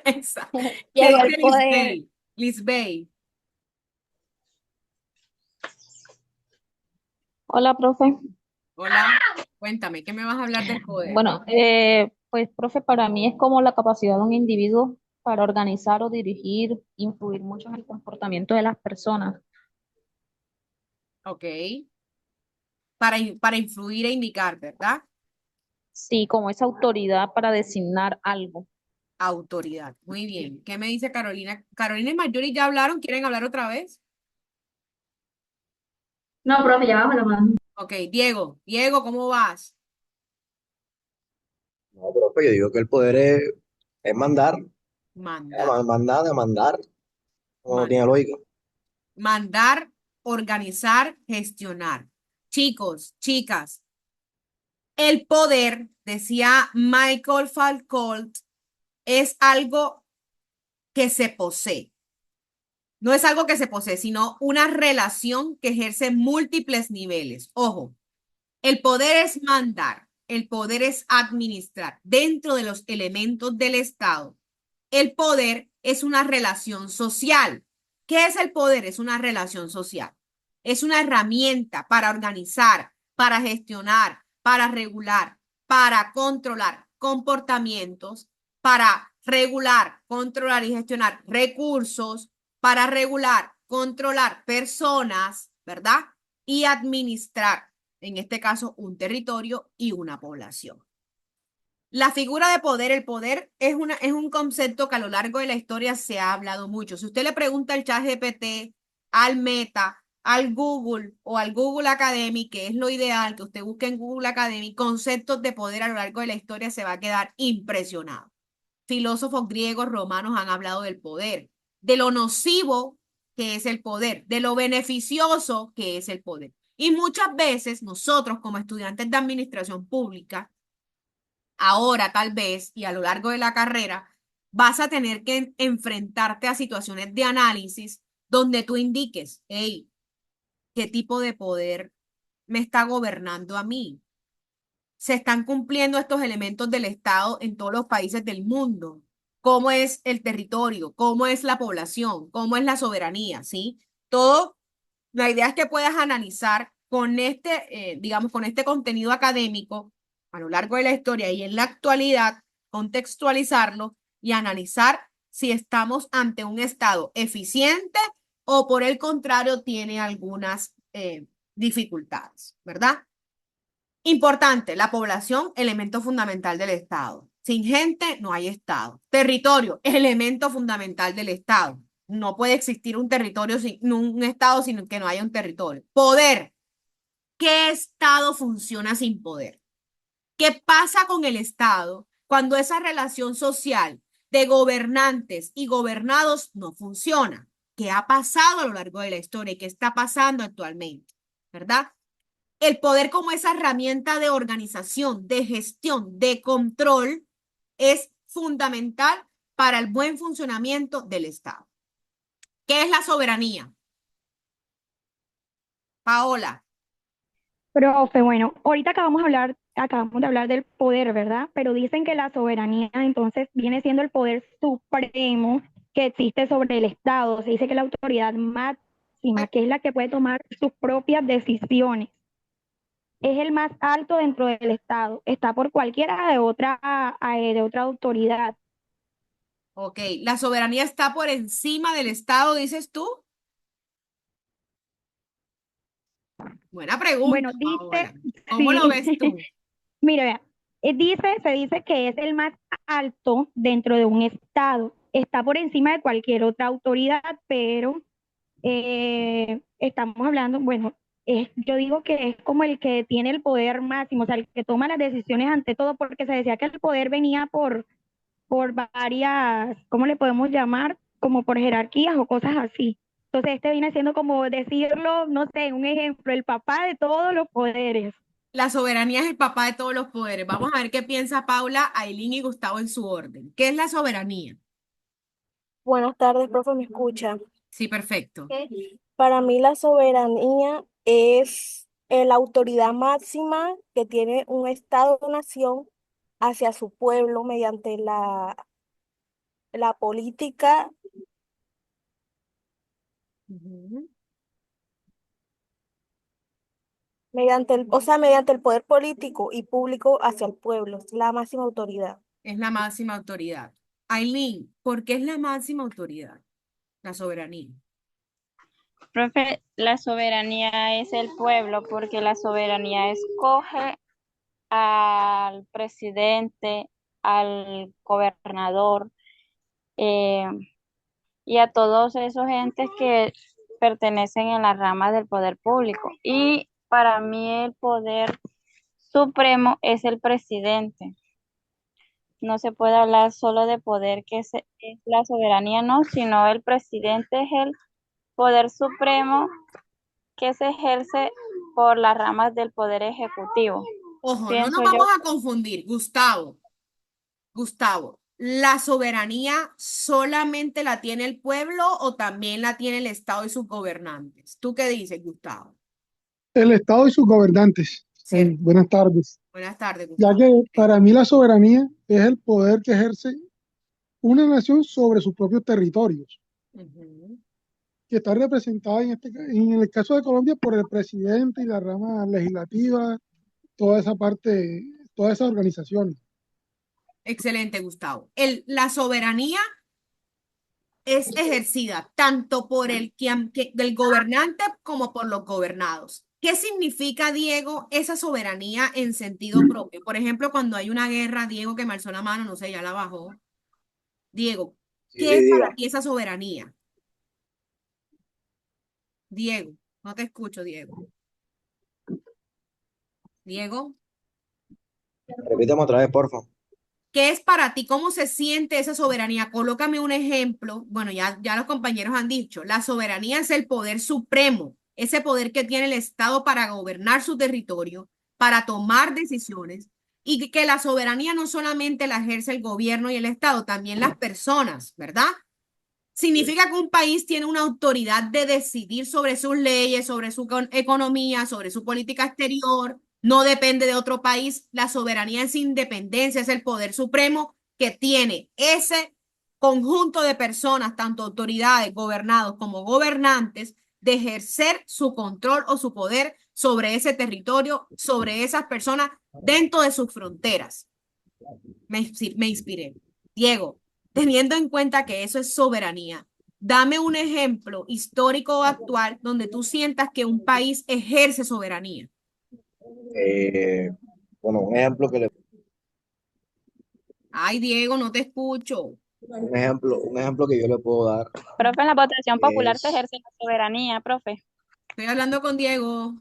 Esa. llegó ¿Qué el dice poder. Lisbeth? Hola, profe. Hola, cuéntame, ¿qué me vas a hablar del poder? Bueno, pues, profe, para mí es como la capacidad de un individuo para organizar o dirigir, influir mucho en el comportamiento de las personas. Ok. Para influir e indicar, ¿verdad? Sí, como esa autoridad para designar algo. Autoridad. Muy bien. ¿Qué me dice Carolina? Carolina y Marjorie ya hablaron, ¿quieren hablar otra vez? No, profe, ya bajo la mano. Ok, Diego, ¿cómo vas? No, profe, yo digo que el poder es mandar, Mandar. mandar, no tiene Mandar. lógica. Mandar, organizar, gestionar. Chicos, chicas, el poder, decía Michael Foucault, es algo que se posee. No es algo que se posee, sino una relación que ejerce múltiples niveles. Ojo, el poder es mandar, el poder es administrar. Dentro de los elementos del Estado, el poder es una relación social. ¿Qué es el poder? Es una relación social. Es una herramienta para organizar, para gestionar, para regular, para controlar comportamientos, para regular, controlar y gestionar recursos, para regular, controlar personas, ¿verdad? Y administrar, en este caso, un territorio y una población. La figura de poder, el poder es un concepto que a lo largo de la historia se ha hablado mucho. Si usted le pregunta al ChatGPT, al Meta, al Google o al Google Academy, que es lo ideal que usted busque en Google Academy, conceptos de poder a lo largo de la historia, se va a quedar impresionado. Filósofos griegos, romanos han hablado del poder, de lo nocivo que es el poder, de lo beneficioso que es el poder. Y muchas veces nosotros como estudiantes de administración pública, ahora tal vez y a lo largo de la carrera, vas a tener que enfrentarte a situaciones de análisis donde tú indiques, hey, ¿qué tipo de poder me está gobernando a mí? Se están cumpliendo estos elementos del Estado en todos los países del mundo. ¿Cómo es el territorio? ¿Cómo es la población? ¿Cómo es la soberanía? ¿Sí? Todo, la idea es que puedas analizar con digamos, con este contenido académico a lo largo de la historia y en la actualidad, contextualizarlo y analizar si estamos ante un Estado eficiente o por el contrario tiene algunas dificultades, ¿verdad? Importante, la población, elemento fundamental del Estado. Sin gente no hay Estado. Territorio, elemento fundamental del Estado. No puede existir un territorio un Estado sin que no haya un territorio. Poder. ¿Qué Estado funciona sin poder? ¿Qué pasa con el Estado cuando esa relación social de gobernantes y gobernados no funciona? ¿Qué ha pasado a lo largo de la historia y qué está pasando actualmente? ¿Verdad? El poder como esa herramienta de organización, de gestión, de control, es fundamental para el buen funcionamiento del Estado. ¿Qué es la soberanía? Paola. Profe, bueno, ahorita acabamos de hablar del poder, ¿verdad? Pero dicen que la soberanía entonces viene siendo el poder supremo que existe sobre el Estado. Se dice que la autoridad máxima, que es la que puede tomar sus propias decisiones, es el más alto dentro del Estado. Está por cualquiera de otra autoridad. Ok, ¿la soberanía está por encima del Estado, dices tú? Buena pregunta, Bueno, Paola. dice, ¿Cómo lo sí, ves tú? mira, vea, se dice que es el más alto dentro de un estado. Está por encima de cualquier otra autoridad, pero estamos hablando, bueno, yo digo que es como el que tiene el poder máximo, o sea, el que toma las decisiones ante todo, porque se decía que el poder venía por varias, ¿cómo le podemos llamar? Como por jerarquías o cosas así. Entonces, este viene siendo como decirlo, no sé, un ejemplo, el papá de todos los poderes. La soberanía es el papá de todos los poderes. Vamos a ver qué piensa Paula, Ailín y Gustavo en su orden. ¿Qué es la soberanía? Buenas tardes, profe, ¿me escucha? Sí, perfecto. Para mí la soberanía es la autoridad máxima que tiene un Estado o nación hacia su pueblo mediante la política, Ujú. mediante el poder político y público hacia el pueblo, es la máxima autoridad. Es la máxima autoridad. Ailín, ¿por qué es la máxima autoridad? La soberanía. Profe, la soberanía es el pueblo porque la soberanía escoge al presidente, al gobernador eh, y a todos esos entes que pertenecen en las ramas del poder público. Y para mí el poder supremo es el presidente. No se puede hablar solo de poder es la soberanía, no, sino el presidente es el poder supremo que se ejerce por las ramas del poder ejecutivo. Ojo, no nos Pienso vamos yo. a confundir. Gustavo, ¿La soberanía solamente la tiene el pueblo o también la tiene el Estado y sus gobernantes? ¿Tú qué dices, Gustavo? El Estado y sus gobernantes. Cierto. Buenas tardes. Buenas tardes, Ya Gustavo. que para mí la soberanía es el poder que ejerce una nación sobre sus propios territorios, Ujú. que está representada en el caso de Colombia por el presidente y la rama legislativa, toda esa parte, todas esas organizaciones. Excelente, Gustavo. La soberanía es ejercida tanto por del gobernante como por los gobernados. ¿Qué significa, Diego, esa soberanía en sentido propio? Por ejemplo, cuando hay una guerra, Diego que me alzó la mano, no sé, ya la bajó. Diego, Sí, ¿qué sí, es para diga. ti esa soberanía? Diego, no te escucho, Diego. Diego, Repítame otra vez, porfa. ¿qué es para ti? ¿Cómo se siente esa soberanía? Colócame un ejemplo. Bueno, ya los compañeros han dicho, la soberanía es el poder supremo, ese poder que tiene el Estado para gobernar su territorio, para tomar decisiones, y que la soberanía no solamente la ejerce el gobierno y el Estado, también las personas, ¿verdad? Significa que un país tiene una autoridad de decidir sobre sus leyes, sobre su economía, sobre su política exterior. No depende de otro país. La soberanía es independencia, es el poder supremo que tiene ese conjunto de personas, tanto autoridades, gobernados como gobernantes, de ejercer su control o su poder sobre ese territorio, sobre esas personas dentro de sus fronteras. Me inspiré. Diego, teniendo en cuenta que eso es soberanía, dame un ejemplo histórico o actual donde tú sientas que un país ejerce soberanía. Eh, bueno, Ay, Diego, no te escucho. un ejemplo que yo le puedo dar Profe, en la votación popular se es, ejerce la soberanía, profe. Estoy hablando con Diego.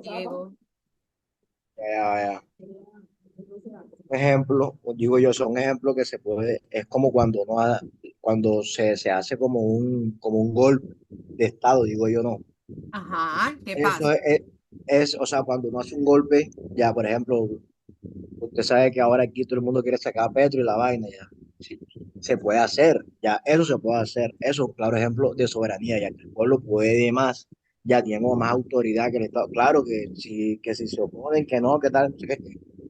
Diego. eh, un ejemplo, digo yo, son ejemplos que se puede, es como cuando cuando se hace como un golpe de estado, digo yo, no. Ajá, ¿qué Eso pasa? o sea, cuando uno hace un golpe, ya, por ejemplo, usted sabe que ahora aquí todo el mundo quiere sacar a Petro y la vaina, ya. Sí, se puede hacer, ya, eso se puede hacer. Eso es un claro ejemplo de soberanía, ya que el pueblo puede más, ya tiene como más autoridad que el Estado. Claro que si se oponen, que no, que tal, no sé qué,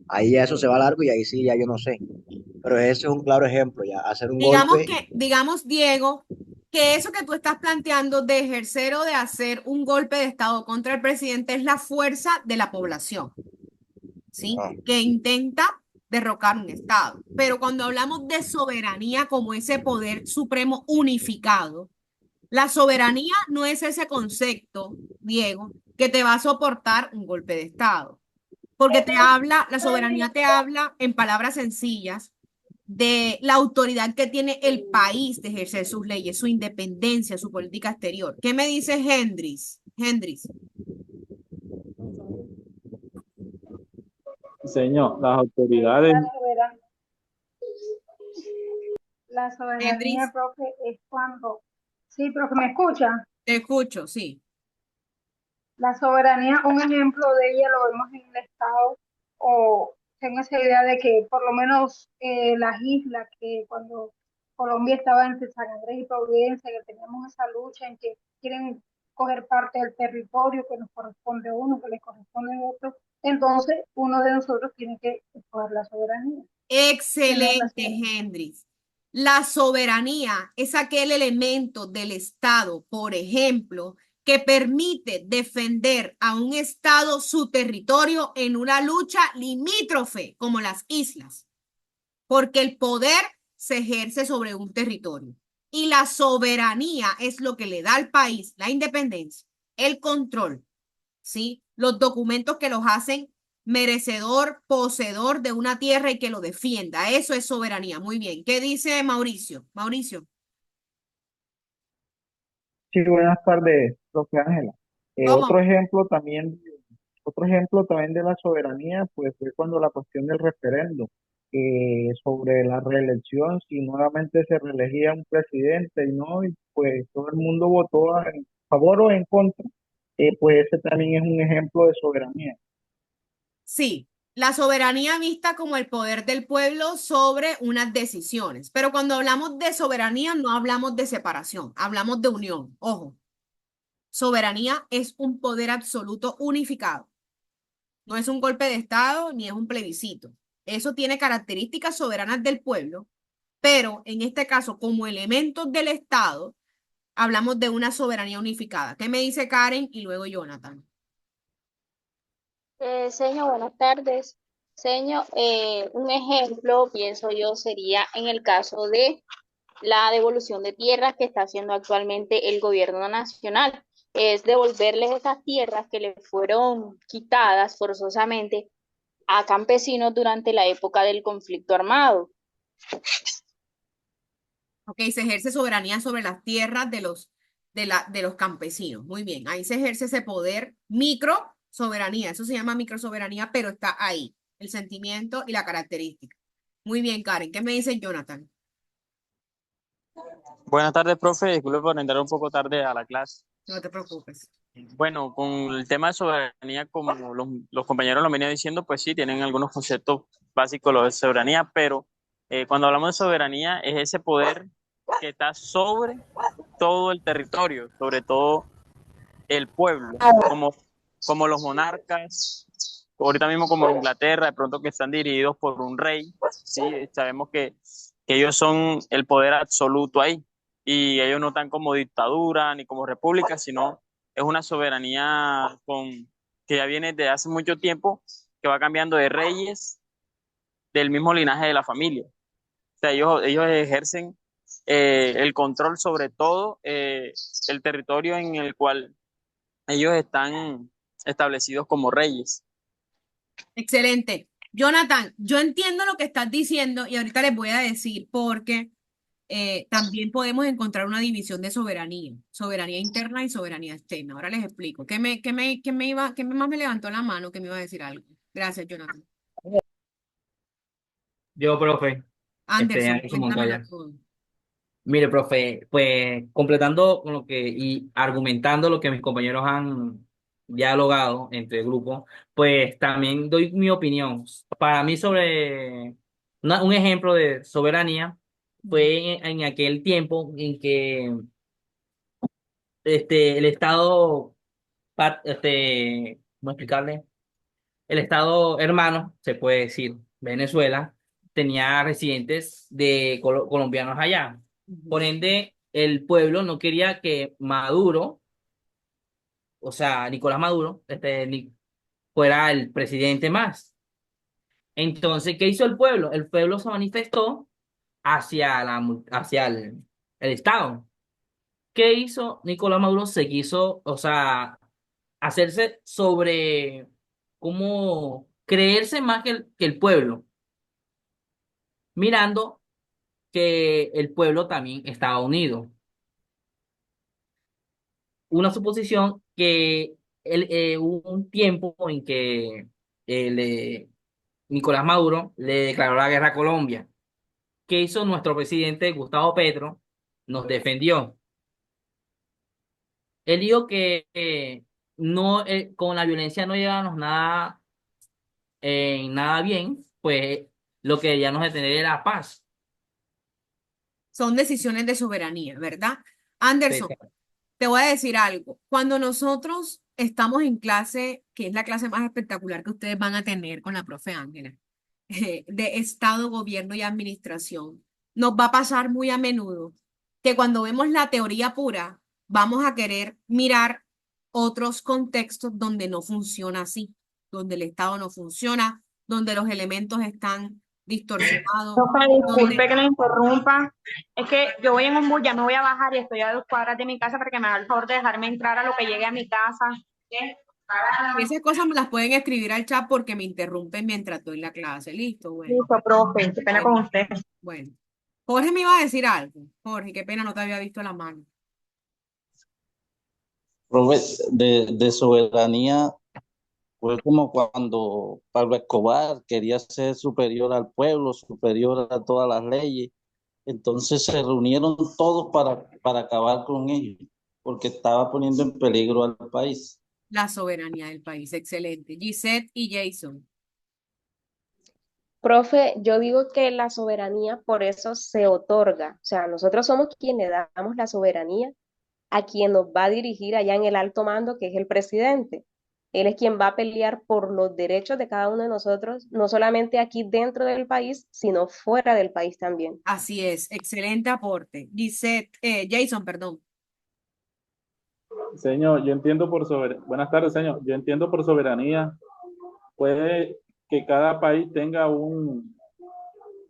ahí ya eso se va largo y ahí sí, ya yo no sé. Pero ese es un claro ejemplo, ya, hacer un golpe, Digamos, Diego, que eso que tú estás planteando de ejercer o de hacer un golpe de Estado contra el presidente es la fuerza de la población. ¿Sí? ah, Que intenta derrocar un Estado. Pero cuando hablamos de soberanía como ese poder supremo unificado, la soberanía no es ese concepto, Diego, que te va a soportar un golpe de Estado. Porque la soberanía te habla en palabras sencillas de la autoridad que tiene el país de ejercer sus leyes, su independencia, su política exterior. ¿Qué me dice Hendris? Hendris. Señor, las autoridades, La soberanía, Hendris, profe, es cuando, sí, profe, ¿me escucha? te escucho, sí. La soberanía, un ejemplo de ella lo vemos en el Estado, o tengo esa idea de que por lo menos las islas, que cuando Colombia estaba entre San Andrés y Providencia, que teníamos esa lucha en que quieren coger parte del territorio que nos corresponde a uno, que les corresponde a otro, entonces uno de nosotros tiene que escoger la soberanía. Tener la Excelente, soberanía. Hendrix. La soberanía es aquel elemento del Estado, por ejemplo, que permite defender a un Estado su territorio en una lucha limítrofe, como las islas, porque el poder se ejerce sobre un territorio y la soberanía es lo que le da al país la independencia, el control, ¿sí? Los documentos que los hacen merecedor, poseedor de una tierra y que lo defienda. Eso es soberanía. Muy bien. ¿Qué dice Mauricio? Mauricio, Sí, buenas tardes, profe Ángela. ¿cómo? Otro ejemplo también de la soberanía, pues fue cuando la cuestión del referendo sobre la reelección, si nuevamente se reelegía un presidente y no, y pues todo el mundo votó en favor o en contra, pues ese también es un ejemplo de soberanía. Sí, La soberanía vista como el poder del pueblo sobre unas decisiones. Pero cuando hablamos de soberanía, no hablamos de separación, hablamos de unión. Ojo, soberanía es un poder absoluto unificado. No es un golpe de Estado ni es un plebiscito. Eso tiene características soberanas del pueblo, pero en este caso, como elementos del Estado, hablamos de una soberanía unificada. ¿Qué me dice Karen y luego Jonathan? Señor, buenas tardes. Señor, un ejemplo, pienso yo, sería en el caso de la devolución de tierras que está haciendo actualmente el gobierno nacional. Es devolverles esas tierras que le fueron quitadas forzosamente a campesinos durante la época del conflicto armado. Ok, se ejerce soberanía sobre las tierras de los campesinos. Muy bien, ahí se ejerce ese poder micro soberanía. Eso se llama micro soberanía, pero está ahí, el sentimiento y la característica. Muy bien, Karen. ¿Qué me dice Jonathan? Buenas tardes, profe. Disculpe por entrar un poco tarde a la clase. No te preocupes. Bueno, con el tema de soberanía, como los compañeros lo venían diciendo, pues sí, tienen algunos conceptos básicos los de soberanía, pero cuando hablamos de soberanía es ese poder que está sobre todo el territorio, sobre todo el pueblo, como los monarcas, ahorita mismo como Inglaterra, de pronto que están dirigidos por un rey, sí, sabemos que ellos son el poder absoluto ahí, y ellos no están como dictadura ni como república, sino es una soberanía que ya viene de hace mucho tiempo, que va cambiando de reyes del mismo linaje de la familia. O sea, ellos ejercen el control sobre todo el territorio en el cual ellos están establecidos como reyes. Excelente. Jonathan, yo entiendo lo que estás diciendo y ahorita les voy a decir porque también podemos encontrar una división de soberanía, soberanía interna y soberanía externa. Ahora les explico. ¿Qué más me levantó la mano que me iba a decir algo? Gracias, Jonathan. Yo, profe, Anderson, Anderson cuéntamelo Montoya. todo. Mire, profe, pues completando con lo que y argumentando lo que mis compañeros han dialogado entre el grupo, pues también doy mi opinión. Para mí sobre un ejemplo de soberanía fue en aquel tiempo en que el Estado, ¿cómo explicarle? El Estado hermano, se puede decir, Venezuela, tenía residentes de colombianos allá. Por ende, el pueblo no quería que Maduro, o sea, Nicolás Maduro, fuera el presidente más. Entonces, ¿qué hizo el pueblo? El pueblo se manifestó hacia el Estado. ¿Qué hizo Nicolás Maduro? Se quiso, o sea, hacerse sobre, como creerse más que el pueblo, mirando que el pueblo también estaba unido. Una suposición que hubo un tiempo en que Nicolás Maduro le declaró la guerra a Colombia. ¿Qué hizo nuestro presidente Gustavo Petro? Nos defendió. Él dijo que no, con la violencia no llevábamos nada bien, pues lo que debíamos de tener era paz. Son decisiones de soberanía, ¿verdad? Anderson, te voy a decir algo. Cuando nosotros estamos en clase, que es la clase más espectacular que ustedes van a tener con la profe Ángela, de Estado, Gobierno y Administración, nos va a pasar muy a menudo que cuando vemos la teoría pura, vamos a querer mirar otros contextos donde no funciona así, donde el Estado no funciona, donde los elementos están distorsionados. Profe, disculpe que lo interrumpa. Es que yo voy en un bus, ya me voy a bajar y estoy a 2 cuadras de mi casa para que me haga el favor de dejarme entrar a lo que llegue a mi casa. ¿Qué? Y esas cosas me las pueden escribir al chat porque me interrumpen mientras estoy en la clase. Listo, bueno. Listo, profe. Qué pena con usted. Bueno. Jorge me iba a decir algo. Jorge, qué pena, no te había visto la mano. Profe, de soberanía fue como cuando Pablo Escobar quería ser superior al pueblo, superior a todas las leyes. Entonces se reunieron todos para acabar con ellos, porque estaba poniendo en peligro al país. La soberanía del país, excelente. Gisette y Jason. Profe, yo digo que la soberanía por eso se otorga. O sea, nosotros somos quienes damos la soberanía a quien nos va a dirigir allá en el alto mando, que es el presidente. Él es quien va a pelear por los derechos de cada uno de nosotros, no solamente aquí dentro del país, sino fuera del país también. Así es, excelente aporte. Dice, Jason, perdón. Señor, yo entiendo por soberanía. Buenas tardes, señor. Yo entiendo por soberanía. Puede que cada país tenga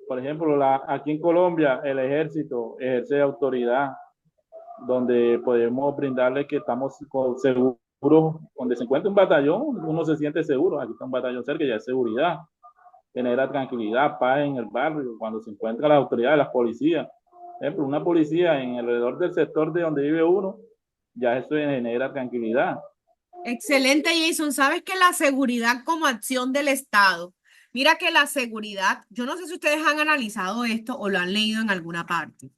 por ejemplo, aquí en Colombia, el ejército ejerce autoridad, donde podemos brindarle que estamos seguros. Donde se encuentra un batallón, uno se siente seguro. Aquí está un batallón cerca, ya es seguridad. Genera tranquilidad, paz en el barrio. Cuando se encuentran las autoridades, las policías. Por ejemplo, una policía en alrededor del sector de donde vive uno, ya eso genera tranquilidad. Excelente, Jason. ¿Sabes que la seguridad como acción del Estado? Mira que la seguridad, yo no sé si ustedes han analizado esto o lo han leído en alguna parte.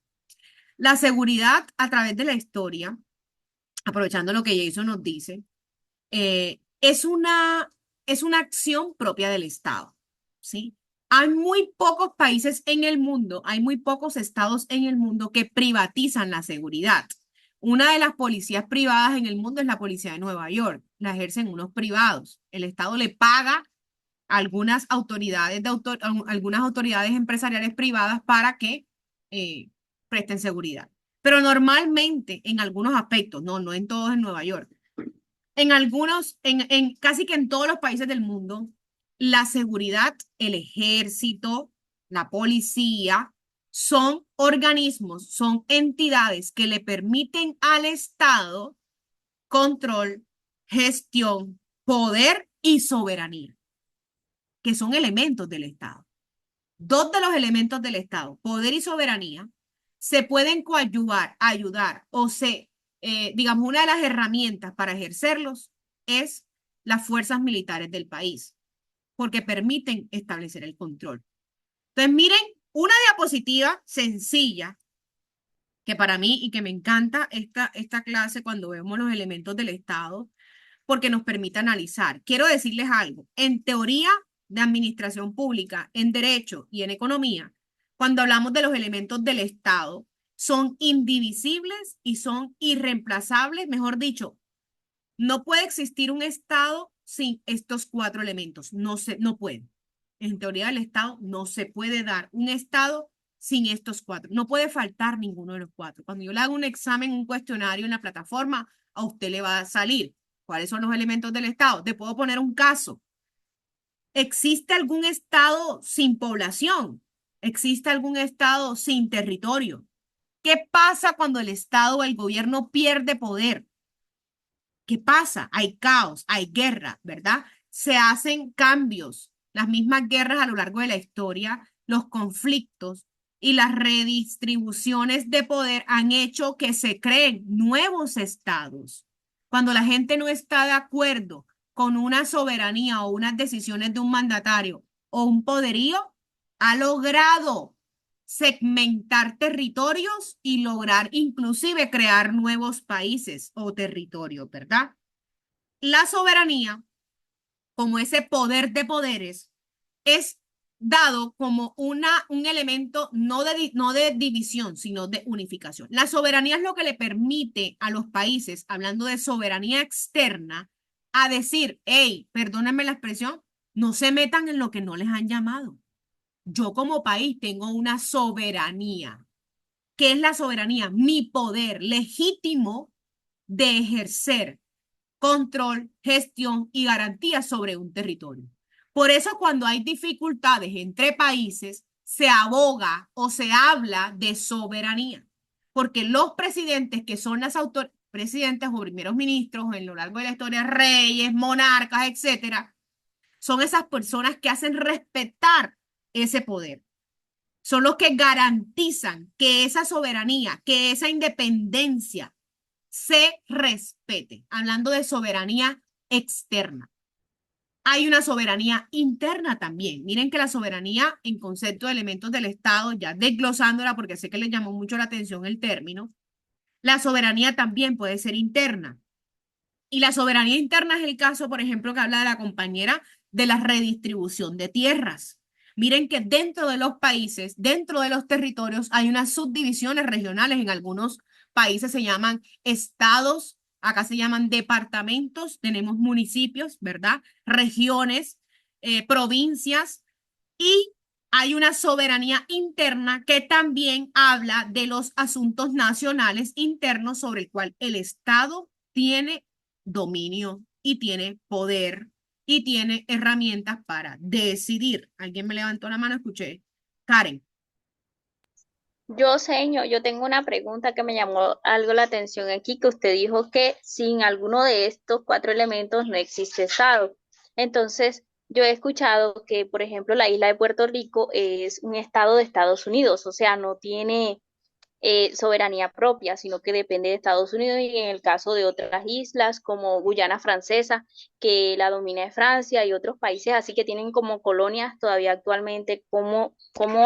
La seguridad a través de la historia, aprovechando lo que Jason nos dice, es una acción propia del Estado, ¿sí? Hay muy pocos países en el mundo, hay muy pocos estados en el mundo que privatizan la seguridad. Una de las policías privadas en el mundo es la policía de Nueva York. La ejercen unos privados. El Estado le paga a algunas autoridades empresariales privadas para que presten seguridad. Pero normalmente, en algunos aspectos, no en todos en Nueva York, en algunos, casi que en todos los países del mundo, la seguridad, el ejército, la policía, son organismos, son entidades que le permiten al Estado control, gestión, poder y soberanía, que son elementos del Estado. Dos de los elementos del Estado, poder y soberanía, se pueden coadyuvar, ayudar digamos, una de las herramientas para ejercerlos es las fuerzas militares del país, porque permiten establecer el control. Entonces, miren, una diapositiva sencilla, que para mí y que me encanta esta clase cuando vemos los elementos del Estado, porque nos permite analizar. Quiero decirles algo, en teoría de administración pública, en derecho y en economía, cuando hablamos de los elementos del Estado, son indivisibles y son irreemplazables, mejor dicho, no puede existir un Estado sin estos cuatro elementos, no puede. En teoría del Estado no se puede dar un Estado sin estos cuatro, no puede faltar ninguno de los cuatro. Cuando yo le hago un examen, un cuestionario en la plataforma, a usted le va a salir cuáles son los elementos del Estado. Te puedo poner un caso. ¿Existe algún Estado sin población? ¿Existe algún Estado sin territorio? ¿Qué pasa cuando el Estado o el gobierno pierde poder? ¿Qué pasa? Hay caos, hay guerra, ¿verdad? Se hacen cambios. Las mismas guerras a lo largo de la historia, los conflictos y las redistribuciones de poder han hecho que se creen nuevos estados. Cuando la gente no está de acuerdo con una soberanía o unas decisiones de un mandatario o un poderío, ha logrado segmentar territorios y lograr inclusive crear nuevos países o territorios, ¿verdad? La soberanía, como ese poder de poderes, es dado como un elemento no de división, sino de unificación. La soberanía es lo que le permite a los países, hablando de soberanía externa, a decir, hey, perdónenme la expresión, no se metan en lo que no les han llamado. Yo como país tengo una soberanía. ¿Qué es la soberanía? Mi poder legítimo de ejercer control, gestión y garantía sobre un territorio. Por eso cuando hay dificultades entre países, se aboga o se habla de soberanía, porque los presidentes que son presidentes o primeros ministros en lo largo de la historia, reyes, monarcas, etcétera, son esas personas que hacen respetar ese poder. Son los que garantizan que esa soberanía, que esa independencia se respete. Hablando de soberanía externa. Hay una soberanía interna también. Miren que la soberanía en concepto de elementos del Estado, ya desglosándola porque sé que les llamó mucho la atención el término, la soberanía también puede ser interna. Y la soberanía interna es el caso, por ejemplo, que habla de la compañera de la redistribución de tierras. Miren que dentro de los países, dentro de los territorios, hay unas subdivisiones regionales. En algunos países se llaman estados, acá se llaman departamentos, tenemos municipios, ¿verdad? Regiones, provincias, y hay una soberanía interna que también habla de los asuntos nacionales internos sobre el cual el Estado tiene dominio y tiene poder y tiene herramientas para decidir. ¿Alguien me levantó la mano? Escuché. Karen. Yo tengo una pregunta que me llamó algo la atención aquí, que usted dijo que sin alguno de estos cuatro elementos no existe Estado. Entonces, yo he escuchado que, por ejemplo, la isla de Puerto Rico es un estado de Estados Unidos, o sea, no tiene soberanía propia, sino que depende de Estados Unidos, y en el caso de otras islas como Guyana Francesa, que la domina Francia, y otros países así que tienen como colonias todavía actualmente, ¿cómo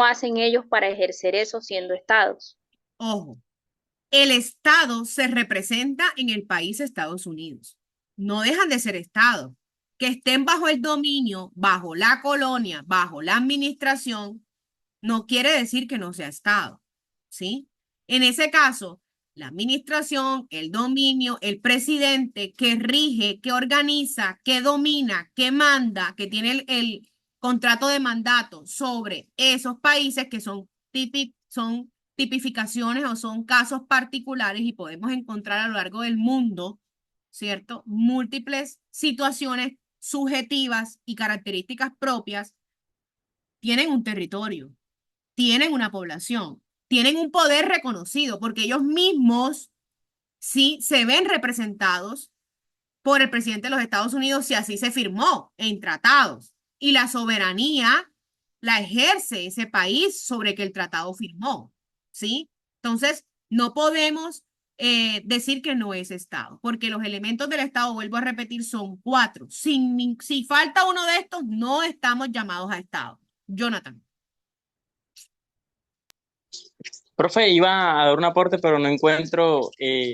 hacen ellos para ejercer eso siendo estados? Ojo, el Estado se representa en el país Estados Unidos. No dejan de ser Estado. Que estén bajo el dominio, bajo la colonia, bajo la administración, no quiere decir que no sea Estado, ¿sí? En ese caso, la administración, el dominio, el presidente que rige, que organiza, que domina, que manda, que tiene el contrato de mandato sobre esos países que son tipificaciones o son casos particulares, y podemos encontrar a lo largo del mundo, ¿cierto? Múltiples situaciones subjetivas y características propias. Tienen un territorio, tienen una población, tienen un poder reconocido, porque ellos mismos sí se ven representados por el presidente de los Estados Unidos, si así se firmó en tratados. Y la soberanía la ejerce ese país sobre que el tratado firmó, ¿sí? Entonces, no podemos decir que no es Estado, porque los elementos del Estado, vuelvo a repetir, son 4. Si falta uno de estos, no estamos llamados a Estado. Jonathan. Profe, iba a dar un aporte, pero no encuentro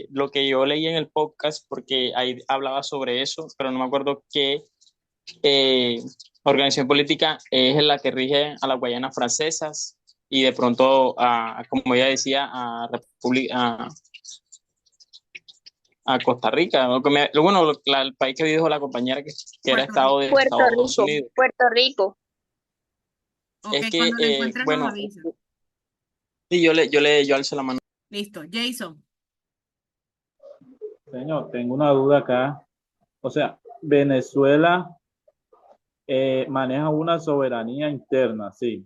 lo que yo leí en el podcast, porque ahí hablaba sobre eso, pero no me acuerdo qué organización política es la que rige a las Guayanas francesas y de pronto, como ella decía, a Costa Rica. El país que dijo la compañera que era Estado de Estados Unidos. Puerto Rico. Ok, Es que, cuando lo encuentres bueno, nos avisa. sí, yo alzo la mano. Listo, Jason. Señor, tengo una duda acá. O sea, Venezuela maneja una soberanía interna, sí.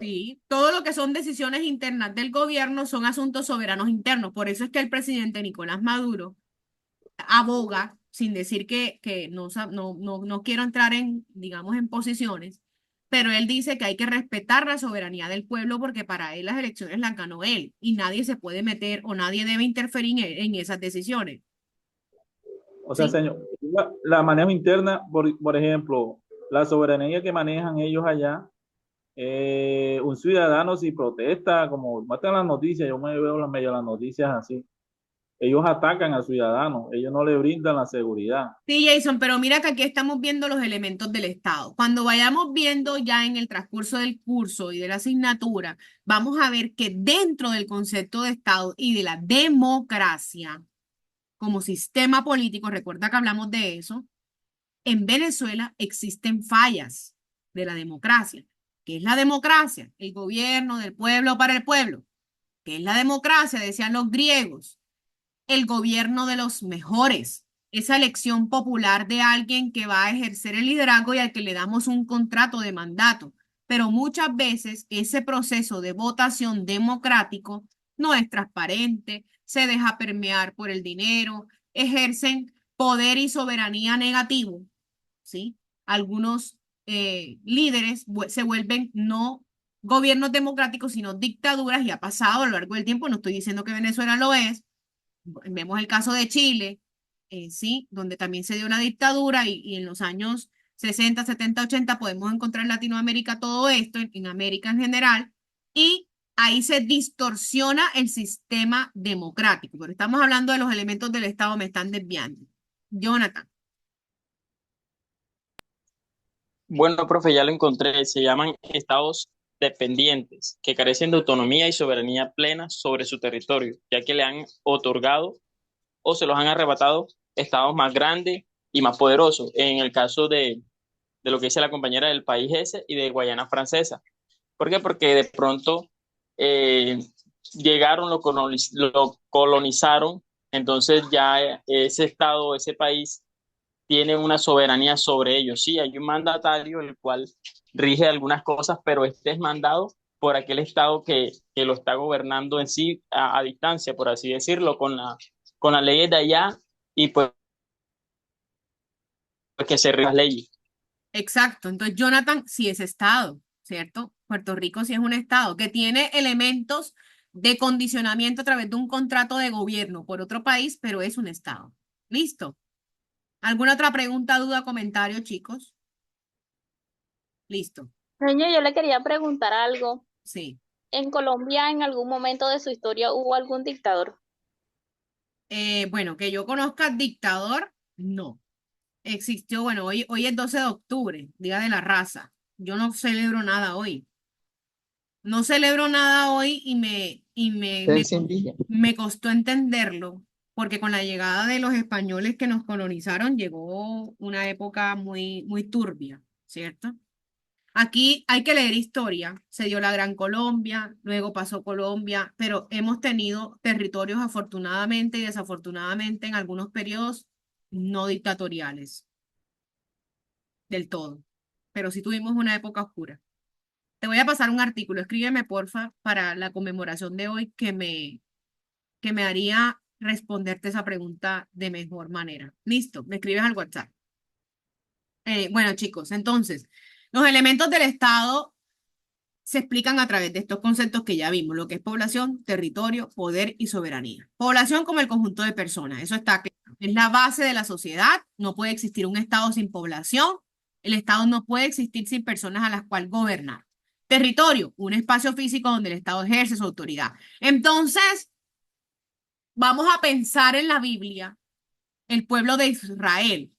Sí, todo lo que son decisiones internas del gobierno son asuntos soberanos internos. Por eso es que el presidente Nicolás Maduro aboga, sin decir que no quiero entrar en, digamos, en posiciones, pero él dice que hay que respetar la soberanía del pueblo, porque para él las elecciones las ganó él y nadie se puede meter o nadie debe interferir en esas decisiones. O sea, ¿Sí? señor, la manejo interna, por ejemplo, la soberanía que manejan ellos allá, un ciudadano si protesta, como muestran las noticias, yo me veo medio las noticias así, ellos atacan al ciudadano, ellos no le brindan la seguridad. Sí, Jason, pero mira que aquí estamos viendo los elementos del Estado. Cuando vayamos viendo ya en el transcurso del curso y de la asignatura, vamos a ver que dentro del concepto de Estado y de la democracia como sistema político, recuerda que hablamos de eso, en Venezuela existen fallas de la democracia. ¿Qué es la democracia? El gobierno del pueblo para el pueblo. ¿Qué es la democracia? Decían los griegos. El gobierno de los mejores. Esa elección popular de alguien que va a ejercer el liderazgo y al que le damos un contrato de mandato. Pero muchas veces ese proceso de votación democrático no es transparente, se deja permear por el dinero, ejercen poder y soberanía negativo, ¿sí? Algunos líderes se vuelven no gobiernos democráticos, sino dictaduras, y ha pasado a lo largo del tiempo. No estoy diciendo que Venezuela lo es. Vemos el caso de Chile, sí, donde también se dio una dictadura, y en los años 60, 70, 80 podemos encontrar en Latinoamérica todo esto, en América en general, y ahí se distorsiona el sistema democrático. Pero estamos hablando de los elementos del Estado, me están desviando. Jonathan. Bueno, profe, ya lo encontré. Se llaman estados dependientes, que carecen de autonomía y soberanía plena sobre su territorio, ya que le han otorgado o se los han arrebatado estados más grandes y más poderosos. En el caso de lo que dice la compañera del país ese y de Guayana Francesa. ¿Por qué? Porque de pronto eh, llegaron, lo colonizaron, entonces ya ese estado, ese país tiene una soberanía sobre ellos. Sí, hay un mandatario el cual rige algunas cosas, pero este es mandado por aquel estado que lo está gobernando en sí a distancia, por así decirlo, con las leyes de allá y pues que se rigen las leyes. Exacto. Entonces, Jonathan sí es estado, ¿cierto? Puerto Rico sí es un estado que tiene elementos de condicionamiento a través de un contrato de gobierno por otro país, pero es un estado. ¿Listo? ¿Alguna otra pregunta, duda, comentario, chicos? Listo. Señor, yo le quería preguntar algo. Sí. ¿En Colombia en algún momento de su historia hubo algún dictador? Bueno, que yo conozca dictador, no. Existió, bueno, hoy es 12 de octubre, Día de la Raza. Yo no celebro nada hoy. No celebro nada hoy me costó entenderlo, porque con la llegada de los españoles que nos colonizaron llegó una época muy, muy turbia, ¿cierto? Aquí hay que leer historia. Se dio la Gran Colombia, luego pasó Colombia, pero hemos tenido territorios afortunadamente y desafortunadamente en algunos periodos no dictatoriales del todo, pero sí tuvimos una época oscura. Te voy a pasar un artículo, escríbeme porfa para la conmemoración de hoy que me haría responderte esa pregunta de mejor manera. Listo, me escribes al WhatsApp. Bueno, chicos, entonces, los elementos del Estado se explican a través de estos conceptos que ya vimos, lo que es población, territorio, poder y soberanía. Población como el conjunto de personas, eso está claro. Es la base de la sociedad, no puede existir un Estado sin población, el Estado no puede existir sin personas a las cuales gobernar. Territorio, un espacio físico donde el Estado ejerce su autoridad. Entonces, vamos a pensar en la Biblia, el pueblo de Israel,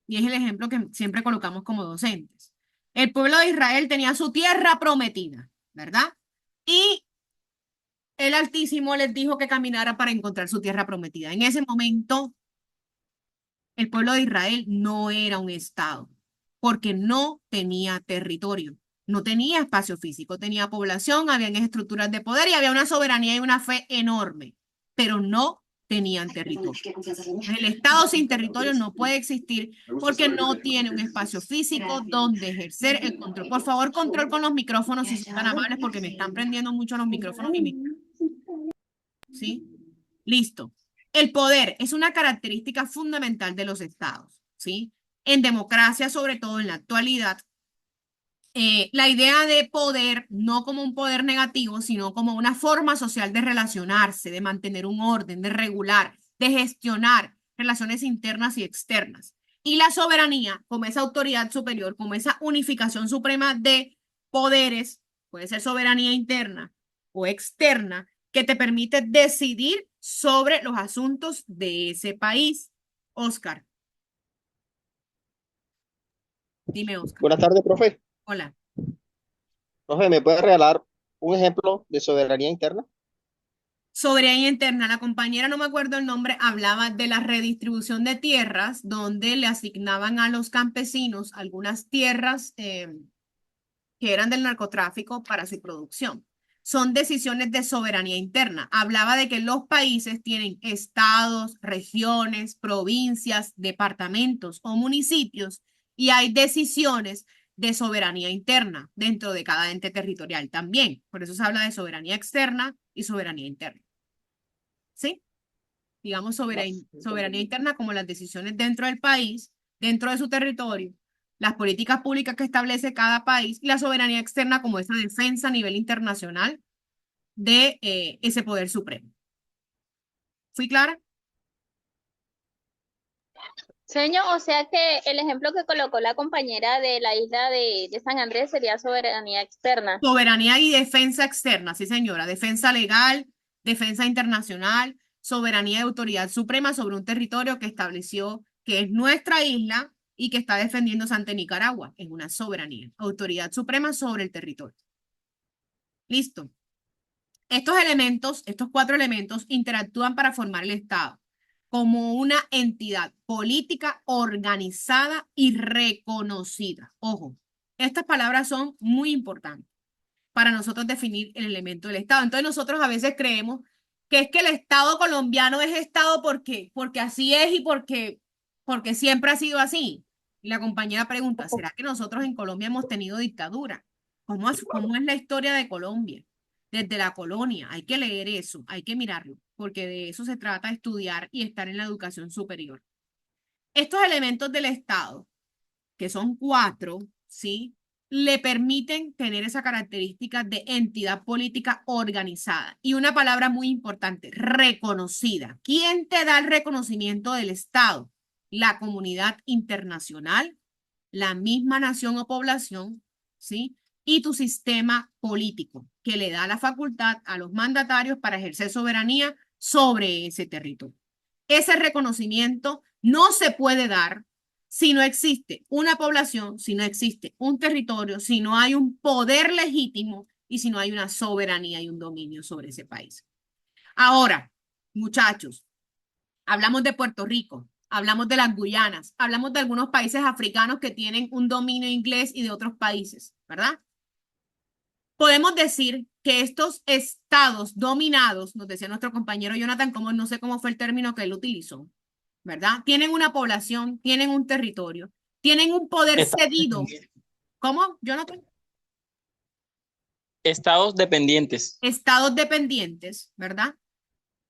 y es el ejemplo que siempre colocamos como docentes. El pueblo de Israel tenía su tierra prometida, ¿verdad? Y el Altísimo les dijo que caminara para encontrar su tierra prometida. En ese momento, el pueblo de Israel no era un estado, porque no tenía territorio, no tenía espacio físico, tenía población, habían estructuras de poder y había una soberanía y una fe enorme, pero no tenían territorio. El Estado sin territorio no puede existir porque no tiene un espacio físico donde ejercer el control. Por favor, control con los micrófonos si son tan amables porque me están prendiendo mucho los micrófonos ¿sí? Listo. El poder es una característica fundamental de los estados, ¿sí? En democracia, sobre todo en la actualidad, la idea de poder, no como un poder negativo, sino como una forma social de relacionarse, de mantener un orden, de regular, de gestionar relaciones internas y externas. Y la soberanía, como esa autoridad superior, como esa unificación suprema de poderes, puede ser soberanía interna o externa, que te permite decidir sobre los asuntos de ese país. Oscar. Dime, Oscar. Buenas tardes, profe. Hola. Profe, ¿me puede regalar un ejemplo de soberanía interna? Soberanía interna, la compañera, no me acuerdo el nombre, hablaba de la redistribución de tierras, donde le asignaban a los campesinos algunas tierras que eran del narcotráfico para su producción. Son decisiones de soberanía interna. Hablaba de que los países tienen estados, regiones, provincias, departamentos o municipios y hay decisiones de soberanía interna dentro de cada ente territorial también. Por eso se habla de soberanía externa y soberanía interna. ¿Sí? Digamos, soberanía interna como las decisiones dentro del país, dentro de su territorio, las políticas públicas que establece cada país y la soberanía externa como esa defensa a nivel internacional de ese poder supremo. ¿Fui clara? Señor, o sea que el ejemplo que colocó la compañera de la isla de San Andrés sería soberanía externa. Soberanía y defensa externa, sí señora. Defensa legal, defensa internacional, soberanía de autoridad suprema sobre un territorio que estableció que es nuestra isla y que está defendiéndose ante Nicaragua. Es una soberanía, autoridad suprema sobre el territorio. Listo. Estos elementos, estos 4 elementos, interactúan para formar el Estado como una entidad política organizada y reconocida. Ojo, estas palabras son muy importantes para nosotros definir el elemento del Estado. Entonces nosotros a veces creemos que es que el Estado colombiano es Estado porque así es y porque siempre ha sido así. Y la compañera pregunta, ¿será que nosotros en Colombia hemos tenido dictadura? ¿Cómo es la historia de Colombia? Desde la colonia, hay que leer eso, hay que mirarlo, porque de eso se trata, estudiar y estar en la educación superior. Estos elementos del Estado, que son 4, ¿sí?, le permiten tener esa característica de entidad política organizada. Y una palabra muy importante, reconocida. ¿Quién te da el reconocimiento del Estado? La comunidad internacional, la misma nación o población, ¿sí?, y tu sistema político, que le da la facultad a los mandatarios para ejercer soberanía sobre ese territorio. Ese reconocimiento no se puede dar si no existe una población, si no existe un territorio, si no hay un poder legítimo y si no hay una soberanía y un dominio sobre ese país. Ahora, muchachos, hablamos de Puerto Rico, hablamos de las Guyanas, hablamos de algunos países africanos que tienen un dominio inglés y de otros países, ¿verdad? Podemos decir que estos estados dominados, nos decía nuestro compañero Jonathan, no sé cómo fue el término que él utilizó, ¿verdad? Tienen una población, tienen un territorio, tienen un poder cedido. ¿Cómo, Jonathan? Estados dependientes. Estados dependientes, ¿verdad?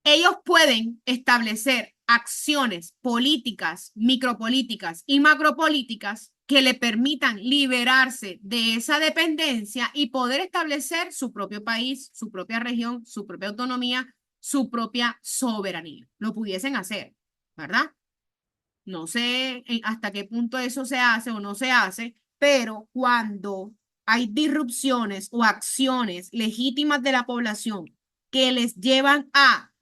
Ellos pueden establecer acciones políticas, micropolíticas y macropolíticas que le permitan liberarse de esa dependencia y poder establecer su propio país, su propia región, su propia autonomía, su propia soberanía. Lo pudiesen hacer, ¿verdad? No sé hasta qué punto eso se hace o no se hace, pero cuando hay disrupciones o acciones legítimas de la población que les llevan a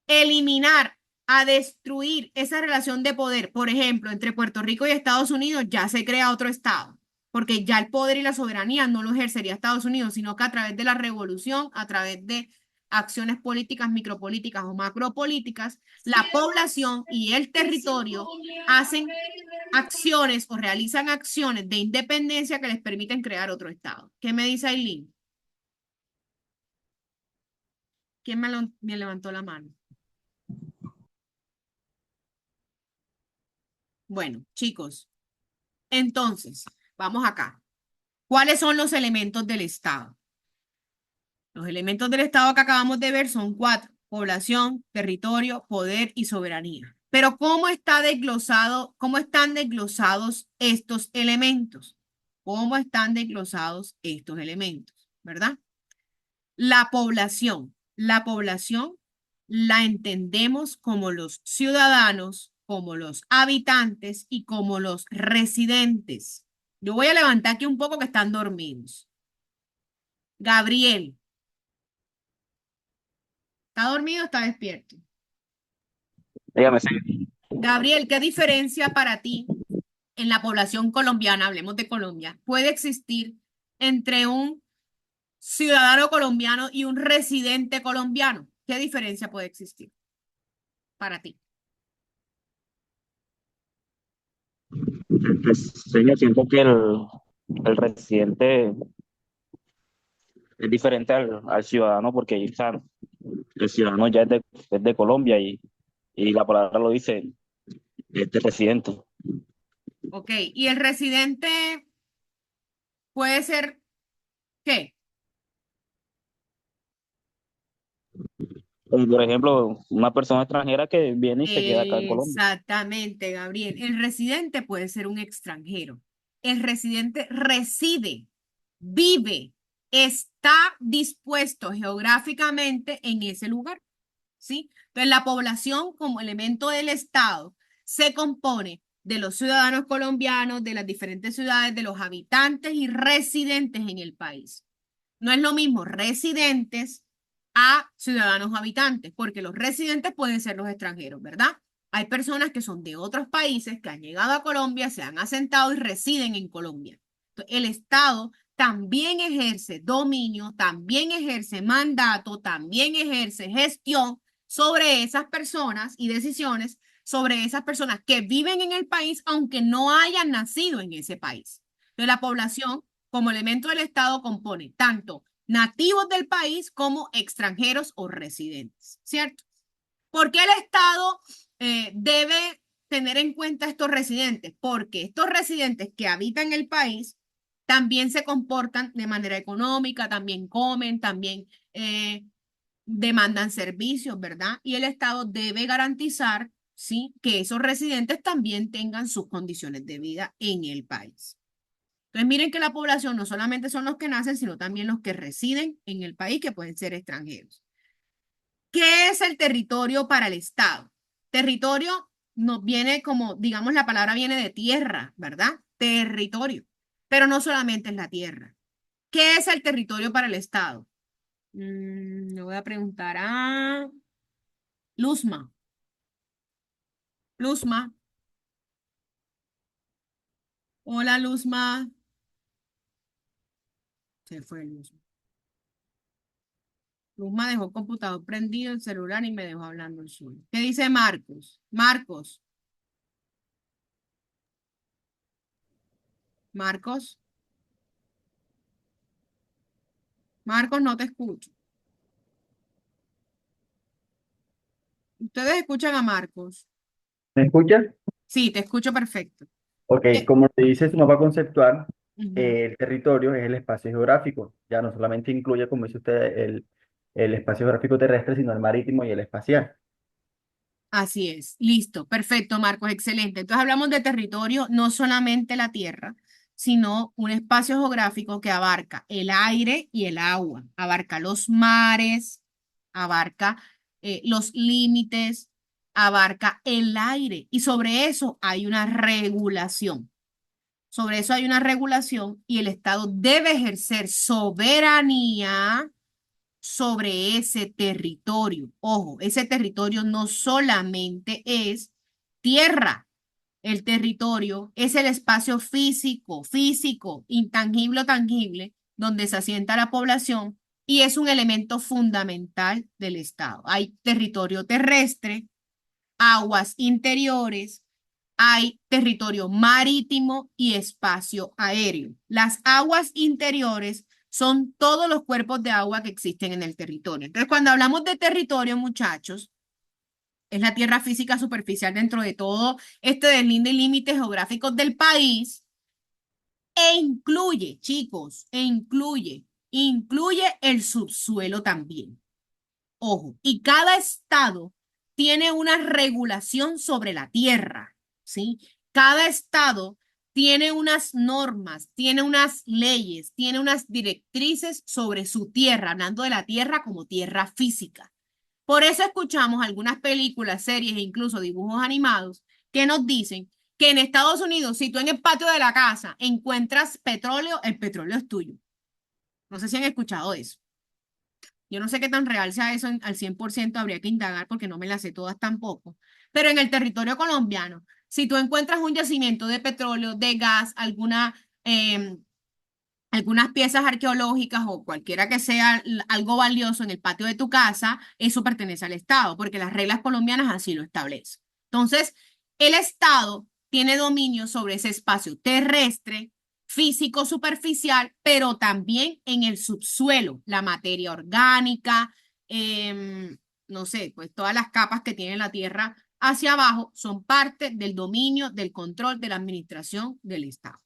eliminar, a destruir esa relación de poder, por ejemplo, entre Puerto Rico y Estados Unidos, ya se crea otro Estado, porque ya el poder y la soberanía no lo ejercería Estados Unidos, sino que a través de la revolución, a través de acciones políticas, micropolíticas o macropolíticas, la población y el territorio hacen acciones o realizan acciones de independencia que les permiten crear otro Estado. ¿Qué me dice Aileen? ¿Quién me levantó la mano? Bueno, chicos, entonces, vamos acá. ¿Cuáles son los elementos del Estado? Los elementos del Estado que acabamos de ver son 4: población, territorio, poder y soberanía. Pero ¿cómo están desglosados estos elementos? ¿Cómo están desglosados estos elementos? ¿Verdad? La población la entendemos como los ciudadanos, como los habitantes y como los residentes. Yo voy a levantar aquí un poco que están dormidos. Gabriel, ¿está dormido o está despierto? Dígame, sí. Gabriel, ¿qué diferencia para ti en la población colombiana, hablemos de Colombia, puede existir entre un ciudadano colombiano y un residente colombiano? ¿Qué diferencia puede existir para ti? Yo siento que el residente es diferente al ciudadano porque o sea, el ciudadano ya es de Colombia y la palabra lo dice, es de residente. Ok, ¿y el residente puede ser qué? Como por ejemplo, una persona extranjera que viene y se queda acá en Colombia. Exactamente, Gabriel. El residente puede ser un extranjero. El residente reside, vive, está dispuesto geográficamente en ese lugar, ¿sí? Entonces, la población como elemento del Estado se compone de los ciudadanos colombianos, de las diferentes ciudades, de los habitantes y residentes en el país. No es lo mismo residentes a ciudadanos habitantes, porque los residentes pueden ser los extranjeros, ¿verdad? Hay personas que son de otros países que han llegado a Colombia, se han asentado y residen en Colombia. Entonces, el Estado también ejerce dominio, también ejerce mandato, también ejerce gestión sobre esas personas y decisiones sobre esas personas que viven en el país aunque no hayan nacido en ese país. Entonces, la población como elemento del Estado compone tanto nativos del país como extranjeros o residentes, ¿cierto? ¿Por qué el Estado debe tener en cuenta estos residentes? Porque estos residentes que habitan el país también se comportan de manera económica, también comen, también demandan servicios, ¿verdad? Y el Estado debe garantizar, ¿sí?, que esos residentes también tengan sus condiciones de vida en el país. Entonces, miren que la población no solamente son los que nacen, sino también los que residen en el país, que pueden ser extranjeros. ¿Qué es el territorio para el Estado? Territorio nos viene como, digamos, la palabra viene de tierra, ¿verdad? Territorio. Pero no solamente es la tierra. ¿Qué es el territorio para el Estado? Le voy a preguntar a Luzma. Luzma. Hola, Luzma. Se fue Luzma. Luzma dejó el computador prendido, el celular y me dejó hablando el suyo. ¿Qué dice Marcos? Marcos. Marcos. Marcos, no te escucho. ¿Ustedes escuchan a Marcos? ¿Me escuchas? Sí, te escucho perfecto. Ok, como te dice su mapa conceptual, Ujú. el territorio es el espacio geográfico. Ya no solamente incluye, como dice usted, el espacio geográfico terrestre, sino el marítimo y el espacial. Así es. Listo. Perfecto, Marcos. Excelente. Entonces hablamos de territorio, no solamente la tierra, sino un espacio geográfico que abarca el aire y el agua. Abarca los mares, abarca los límites, abarca el aire. Y sobre eso hay una regulación. Sobre eso hay una regulación y el Estado debe ejercer soberanía sobre ese territorio. Ojo, ese territorio no solamente es tierra. El territorio es el espacio físico, intangible o tangible, donde se asienta la población y es un elemento fundamental del Estado. Hay territorio terrestre, aguas interiores, hay territorio marítimo y espacio aéreo. Las aguas interiores son todos los cuerpos de agua que existen en el territorio. Entonces, cuando hablamos de territorio, muchachos, es la tierra física superficial dentro de todo este deslinde y límites geográficos del país e incluye, chicos, incluye el subsuelo también. Ojo, y cada estado tiene una regulación sobre la tierra, ¿sí? Cada estado tiene unas normas, tiene unas leyes, tiene unas directrices sobre su tierra, hablando de la tierra como tierra física. Por eso escuchamos algunas películas, series e incluso dibujos animados que nos dicen que en Estados Unidos, si tú en el patio de la casa encuentras petróleo, el petróleo es tuyo. No sé si han escuchado eso. Yo no sé qué tan real sea eso al 100%, habría que indagar porque no me las sé todas tampoco. Pero en el territorio colombiano, si tú encuentras un yacimiento de petróleo, de gas, algunas piezas arqueológicas o cualquiera que sea algo valioso en el patio de tu casa, eso pertenece al Estado, porque las reglas colombianas así lo establecen. Entonces, el Estado tiene dominio sobre ese espacio terrestre, físico, superficial, pero también en el subsuelo, la materia orgánica, no sé, pues todas las capas que tiene la Tierra hacia abajo son parte del dominio, del control, de la administración del Estado.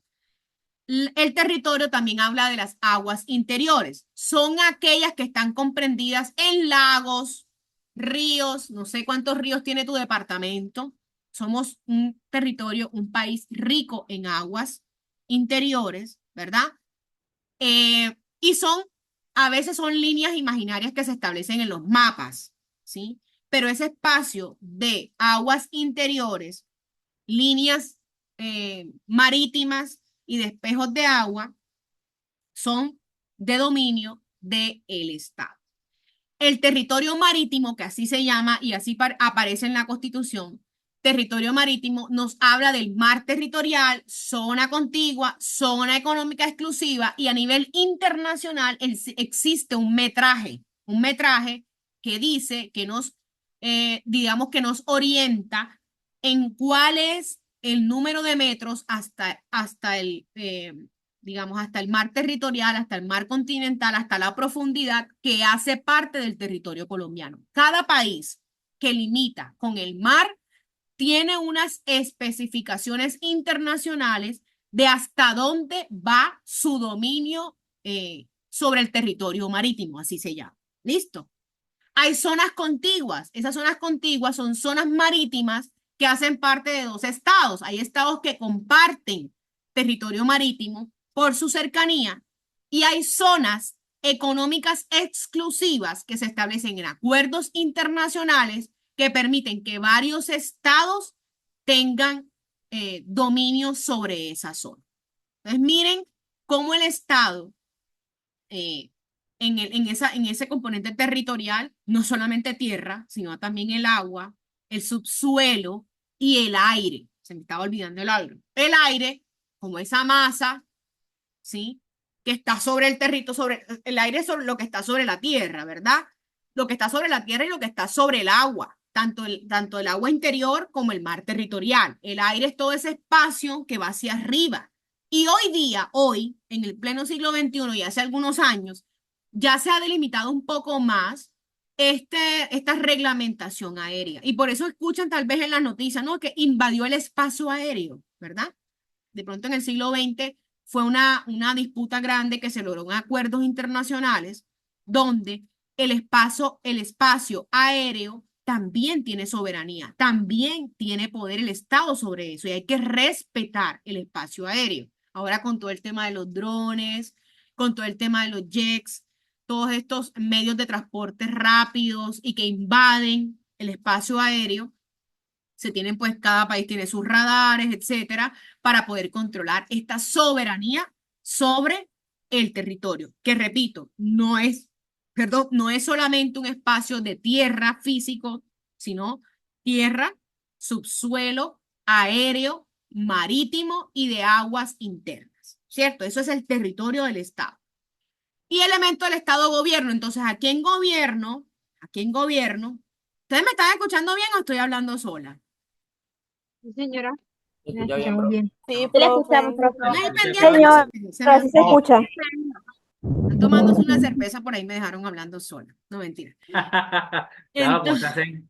El territorio también habla de las aguas interiores. Son aquellas que están comprendidas en lagos, ríos, no sé cuántos ríos tiene tu departamento. Somos un territorio, un país rico en aguas interiores, ¿verdad? Y a veces son líneas imaginarias que se establecen en los mapas, ¿sí? Pero ese espacio de aguas interiores, líneas marítimas y de espejos de agua son de dominio del Estado. El territorio marítimo, que así se llama y así aparece en la Constitución, Territorio marítimo nos habla del mar territorial, zona contigua, zona económica exclusiva y a nivel internacional existe un metraje que dice que digamos que nos orienta en cuál es el número de metros hasta digamos, hasta el mar territorial, hasta el mar continental, hasta la profundidad que hace parte del territorio colombiano. Cada país que limita con el mar tiene unas especificaciones internacionales de hasta dónde va su dominio sobre el territorio marítimo, así se llama. ¿Listo? Hay zonas contiguas. Esas zonas contiguas son zonas marítimas que hacen parte de dos estados. Hay estados que comparten territorio marítimo por su cercanía y hay zonas económicas exclusivas que se establecen en acuerdos internacionales que permiten que varios estados tengan dominio sobre esa zona. Entonces, miren cómo el estado en ese componente territorial, no solamente tierra, sino también el agua, el subsuelo y el aire. Se me estaba olvidando el aire. El aire, como esa masa, ¿sí? Que está sobre el territorio, el aire es sobre lo que está sobre la tierra, ¿verdad? Lo que está sobre la tierra y lo que está sobre el agua, tanto el agua interior como el mar territorial. El aire es todo ese espacio que va hacia arriba. Y hoy día, en el pleno siglo XXI y hace algunos años, ya se ha delimitado un poco más esta reglamentación aérea. Y por eso escuchan tal vez en las noticias, ¿no? Que invadió el espacio aéreo, ¿verdad? De pronto en el siglo XX fue una disputa grande que se logró en acuerdos internacionales donde el espacio aéreo también tiene soberanía, también tiene poder el Estado sobre eso y hay que respetar el espacio aéreo. Ahora con todo el tema de los drones, con todo el tema de los jets, todos estos medios de transporte rápidos y que invaden el espacio aéreo, se tienen pues, cada país tiene sus radares, etcétera, para poder controlar esta soberanía sobre el territorio, que repito, no es solamente un espacio de tierra físico, sino tierra, subsuelo, aéreo, marítimo y de aguas internas, ¿cierto? Eso es el territorio del Estado. Y elemento del Estado-gobierno. Entonces, ¿a quién gobierno? ¿Ustedes me están escuchando bien o estoy hablando sola? Sí, señora. ¿Se La escucha bien, escuchamos bro? bien. Sí, Sí, la escuchamos, profe. profe. Ay, Se pendiente, Señor, se me así se escucha. están tomándose una cerveza por ahí, me dejaron hablando sola. No, mentira. Claro, como Entonces, se hacen.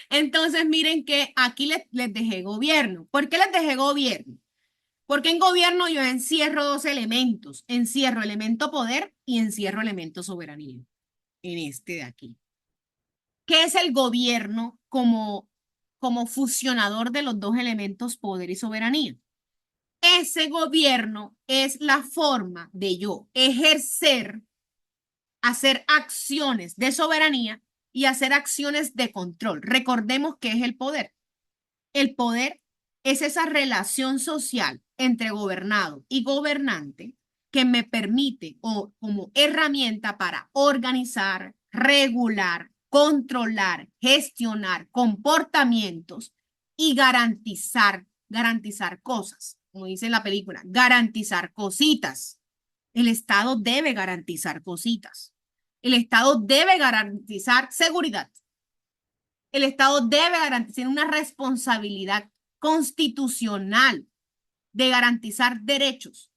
entonces, miren que aquí les dejé gobierno. ¿Por qué les dejé gobierno? Porque en gobierno yo encierro dos elementos. Encierro elemento poder y encierro elemento soberanía. En este de aquí. ¿Qué es el gobierno como fusionador de los dos elementos poder y soberanía? Ese gobierno es la forma de yo ejercer, hacer acciones de soberanía y hacer acciones de control. Recordemos qué es el poder. El poder es esa relación social entre gobernado y gobernante que me permite o como herramienta para organizar, regular, controlar, gestionar comportamientos y garantizar cosas. Como dice en la película, garantizar cositas. El Estado debe garantizar cositas. El Estado debe garantizar seguridad. El Estado debe garantizar una responsabilidad constitucional de garantizar derechos,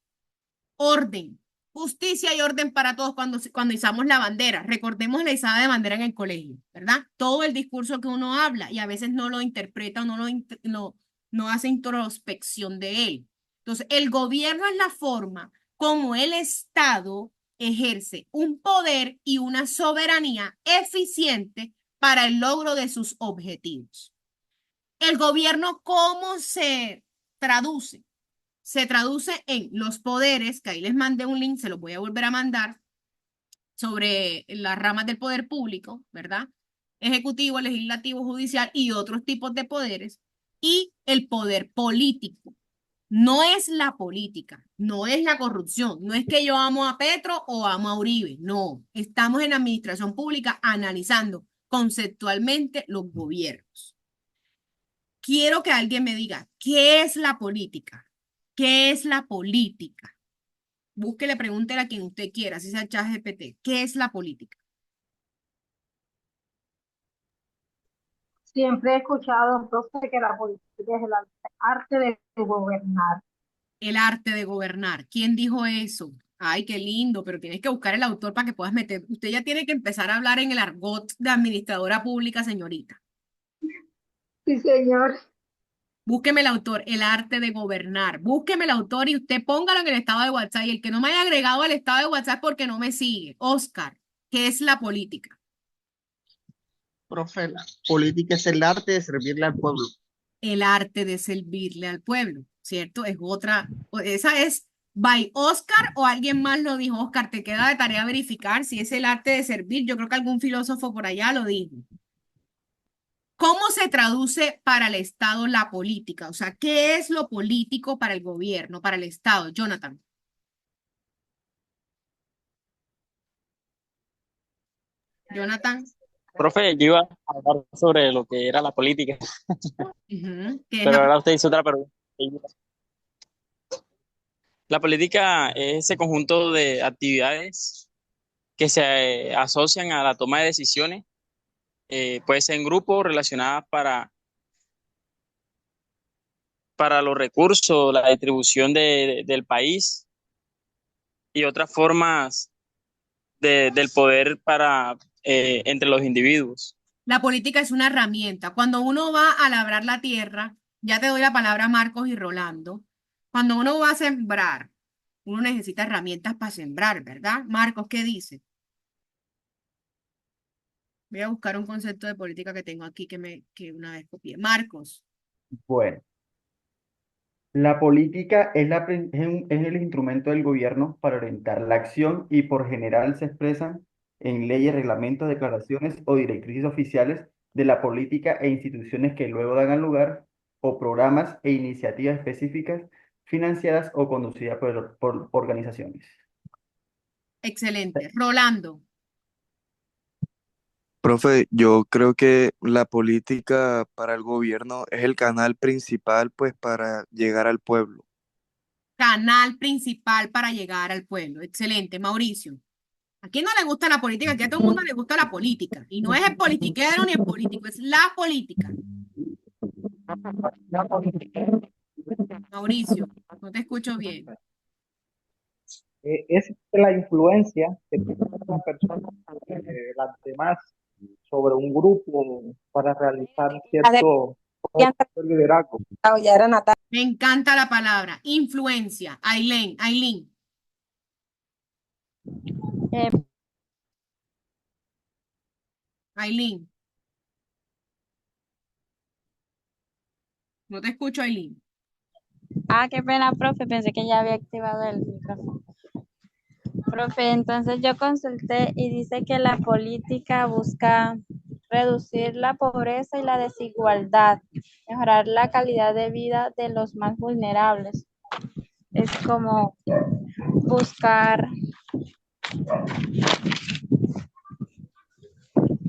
orden, justicia y orden para todos cuando izamos la bandera. Recordemos la izada de bandera en el colegio, ¿verdad? Todo el discurso que uno habla y a veces no lo interpreta, no hace introspección de él. Entonces, el gobierno es la forma como el Estado ejerce un poder y una soberanía eficiente para el logro de sus objetivos. El gobierno, ¿cómo se traduce? Se traduce en los poderes, que ahí les mandé un link, se los voy a volver a mandar, sobre las ramas del poder público, ¿verdad? Ejecutivo, legislativo, judicial y otros tipos de poderes, y el poder político. No es la política, no es la corrupción, no es que yo amo a Petro o amo a Uribe, no, estamos en administración pública analizando conceptualmente los gobiernos. quiero que alguien me diga, ¿qué es la política? ¿Qué es la política? Búsquele, pregúntele a quien usted quiera, si sea ChatGPT. ¿Qué es la política? Siempre he escuchado, profe, que la política es el arte de gobernar. El arte de gobernar. ¿Quién dijo eso? Ay, qué lindo, pero tienes que buscar el autor para que puedas meter. Usted ya tiene que empezar a hablar en el argot de administradora pública, señorita. Sí, señor. Búsqueme el autor, el arte de gobernar. Búsqueme el autor y usted póngalo en el estado de WhatsApp. Y el que no me haya agregado al estado de WhatsApp porque no me sigue. Oscar, ¿qué es la política? Profe, la política es el arte de servirle al pueblo. El arte de servirle al pueblo, ¿cierto? Es otra, esa es by Oscar o alguien más lo dijo. Oscar, te queda de tarea verificar si es el arte de servir. Yo creo que algún filósofo por allá lo dijo. ¿Cómo se traduce para el Estado la política? O sea, ¿qué es lo político para el gobierno, para el Estado? Jonathan. Jonathan. Profe, yo iba a hablar sobre lo que era la política, ¿Qué es pero la ahora usted hizo otra pregunta. La política es ese conjunto de actividades que se asocian a la toma de decisiones, puede ser en grupo, relacionadas para los recursos, la distribución del país y otras formas del poder entre los individuos. La política es una herramienta. Cuando uno va a labrar la tierra, ya te doy la palabra Marcos y Rolando, cuando uno va a sembrar, uno necesita herramientas para sembrar, ¿verdad? Marcos, ¿qué dice? Voy a buscar un concepto de política que tengo aquí que una vez copié. Marcos. Bueno, la política es el instrumento del gobierno para orientar la acción y por general se expresan en leyes, reglamentos, declaraciones o directrices oficiales de la política e instituciones que luego dan lugar o programas e iniciativas específicas financiadas o conducidas por organizaciones. Excelente. Rolando. Profe, yo creo que la política para el gobierno es el canal principal, pues, para llegar al pueblo. Canal principal para llegar al pueblo. Excelente. Mauricio. ¿A quién no le gusta la política? Aquí a todo el mundo le gusta la política. Y no es el politiquero ni el político, es la política. Mauricio, no te escucho bien. Es la influencia que tiene una persona las demás sobre un grupo para realizar cierto liderazgo. Me encanta la palabra, influencia. Ailén. Ailén. No te escucho, Ailén. Qué pena, profe, pensé que ya había activado el micrófono. Profe, entonces yo consulté y dice que la política busca reducir la pobreza y la desigualdad, mejorar la calidad de vida de los más vulnerables. Es como buscar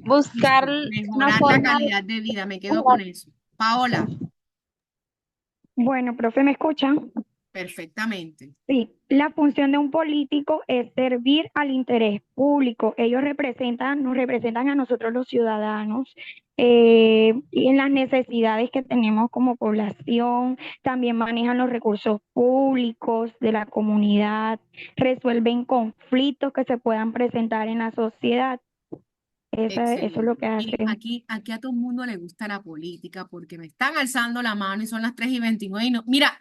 Mejorar la calidad de vida, me quedo con eso. Paola. Bueno, profe, ¿me escuchan? Perfectamente. Sí, la función de un político es servir al interés público. Ellos nos representan a nosotros los ciudadanos y en las necesidades que tenemos como población. También manejan los recursos públicos de la comunidad, resuelven conflictos que se puedan presentar en la sociedad. Eso es lo que Miren, hacen. aquí a todo el mundo le gusta la política porque me están alzando la mano y son las 3:29 y no, mira,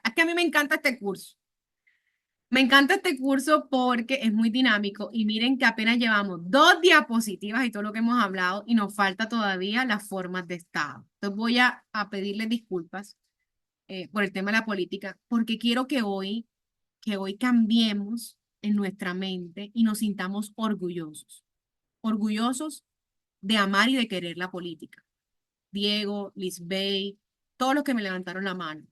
es que a mí me encanta este curso. Me encanta este curso porque es muy dinámico y miren que apenas llevamos 2 diapositivas y todo lo que hemos hablado y nos falta todavía las formas de Estado. Entonces voy a pedirles disculpas por el tema de la política porque quiero que hoy cambiemos en nuestra mente y nos sintamos orgullosos de amar y de querer la política. Diego, Lisbeth, todos los que me levantaron la mano.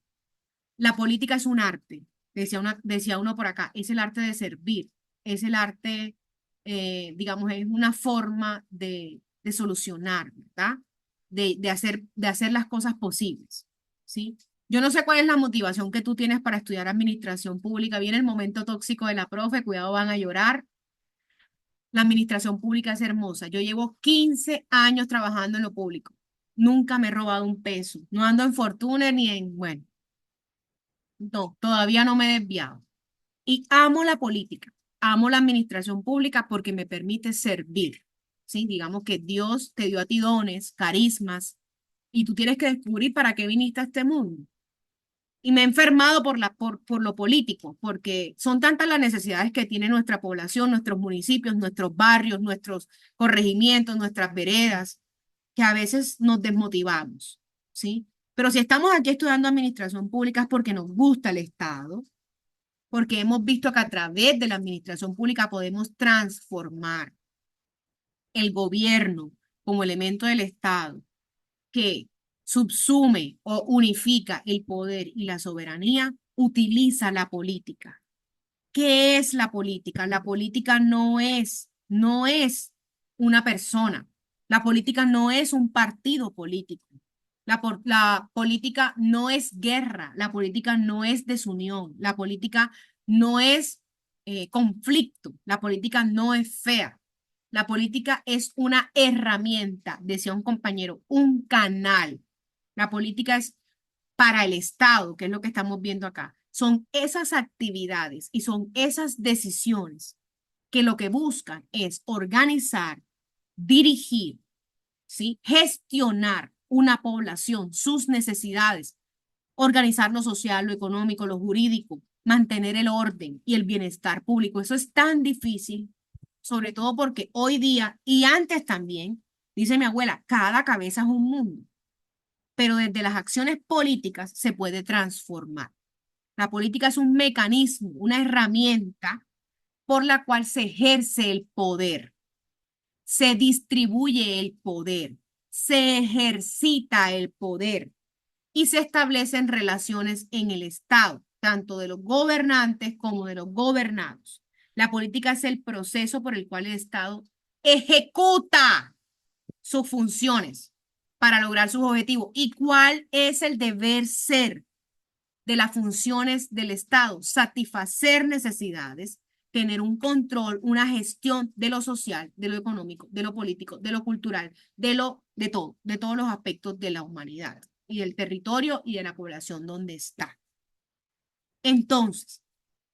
La política es un arte, decía uno por acá, es el arte de servir, es el arte, digamos, es una forma de solucionar, ¿verdad? de hacer las cosas posibles, ¿sí? Yo no sé cuál es la motivación que tú tienes para estudiar administración pública. Viene el momento tóxico de la profe, cuidado, van a llorar. La administración pública es hermosa. Yo llevo 15 años trabajando en lo público. Nunca me he robado un peso. No ando en fortuna ni en, bueno, no, todavía no me he desviado. Y amo la política, amo la administración pública porque me permite servir, ¿sí? Digamos que Dios te dio a ti dones, carismas, y tú tienes que descubrir para qué viniste a este mundo. Y me he enfermado por lo político, porque son tantas las necesidades que tiene nuestra población, nuestros municipios, nuestros barrios, nuestros corregimientos, nuestras veredas, que a veces nos desmotivamos, ¿sí? Pero si estamos aquí estudiando administración pública es porque nos gusta el Estado, porque hemos visto que a través de la administración pública podemos transformar el gobierno como elemento del Estado que subsume o unifica el poder y la soberanía, utiliza la política. ¿Qué es la política? La política no es una persona. La política no es un partido político. La política no es guerra. La política no es desunión. La política no es conflicto. La política no es fea. La política es una herramienta, decía un compañero, un canal. La política es para el Estado, que es lo que estamos viendo acá. Son esas actividades y son esas decisiones que lo que buscan es organizar, dirigir, ¿sí? Gestionar una población, sus necesidades, organizar lo social, lo económico, lo jurídico, mantener el orden y el bienestar público. Eso es tan difícil, sobre todo porque hoy día y antes también, dice mi abuela, cada cabeza es un mundo, pero desde las acciones políticas se puede transformar. La política es un mecanismo, una herramienta por la cual se ejerce el poder, se distribuye el poder, se ejercita el poder y se establecen relaciones en el Estado, tanto de los gobernantes como de los gobernados. La política es el proceso por el cual el Estado ejecuta sus funciones para lograr sus objetivos. ¿Y cuál es el deber ser de las funciones del Estado? Satisfacer necesidades, tener un control, una gestión de lo social, de lo económico, de lo político, de lo cultural, de todos los aspectos de la humanidad y del territorio y de la población donde está. Entonces,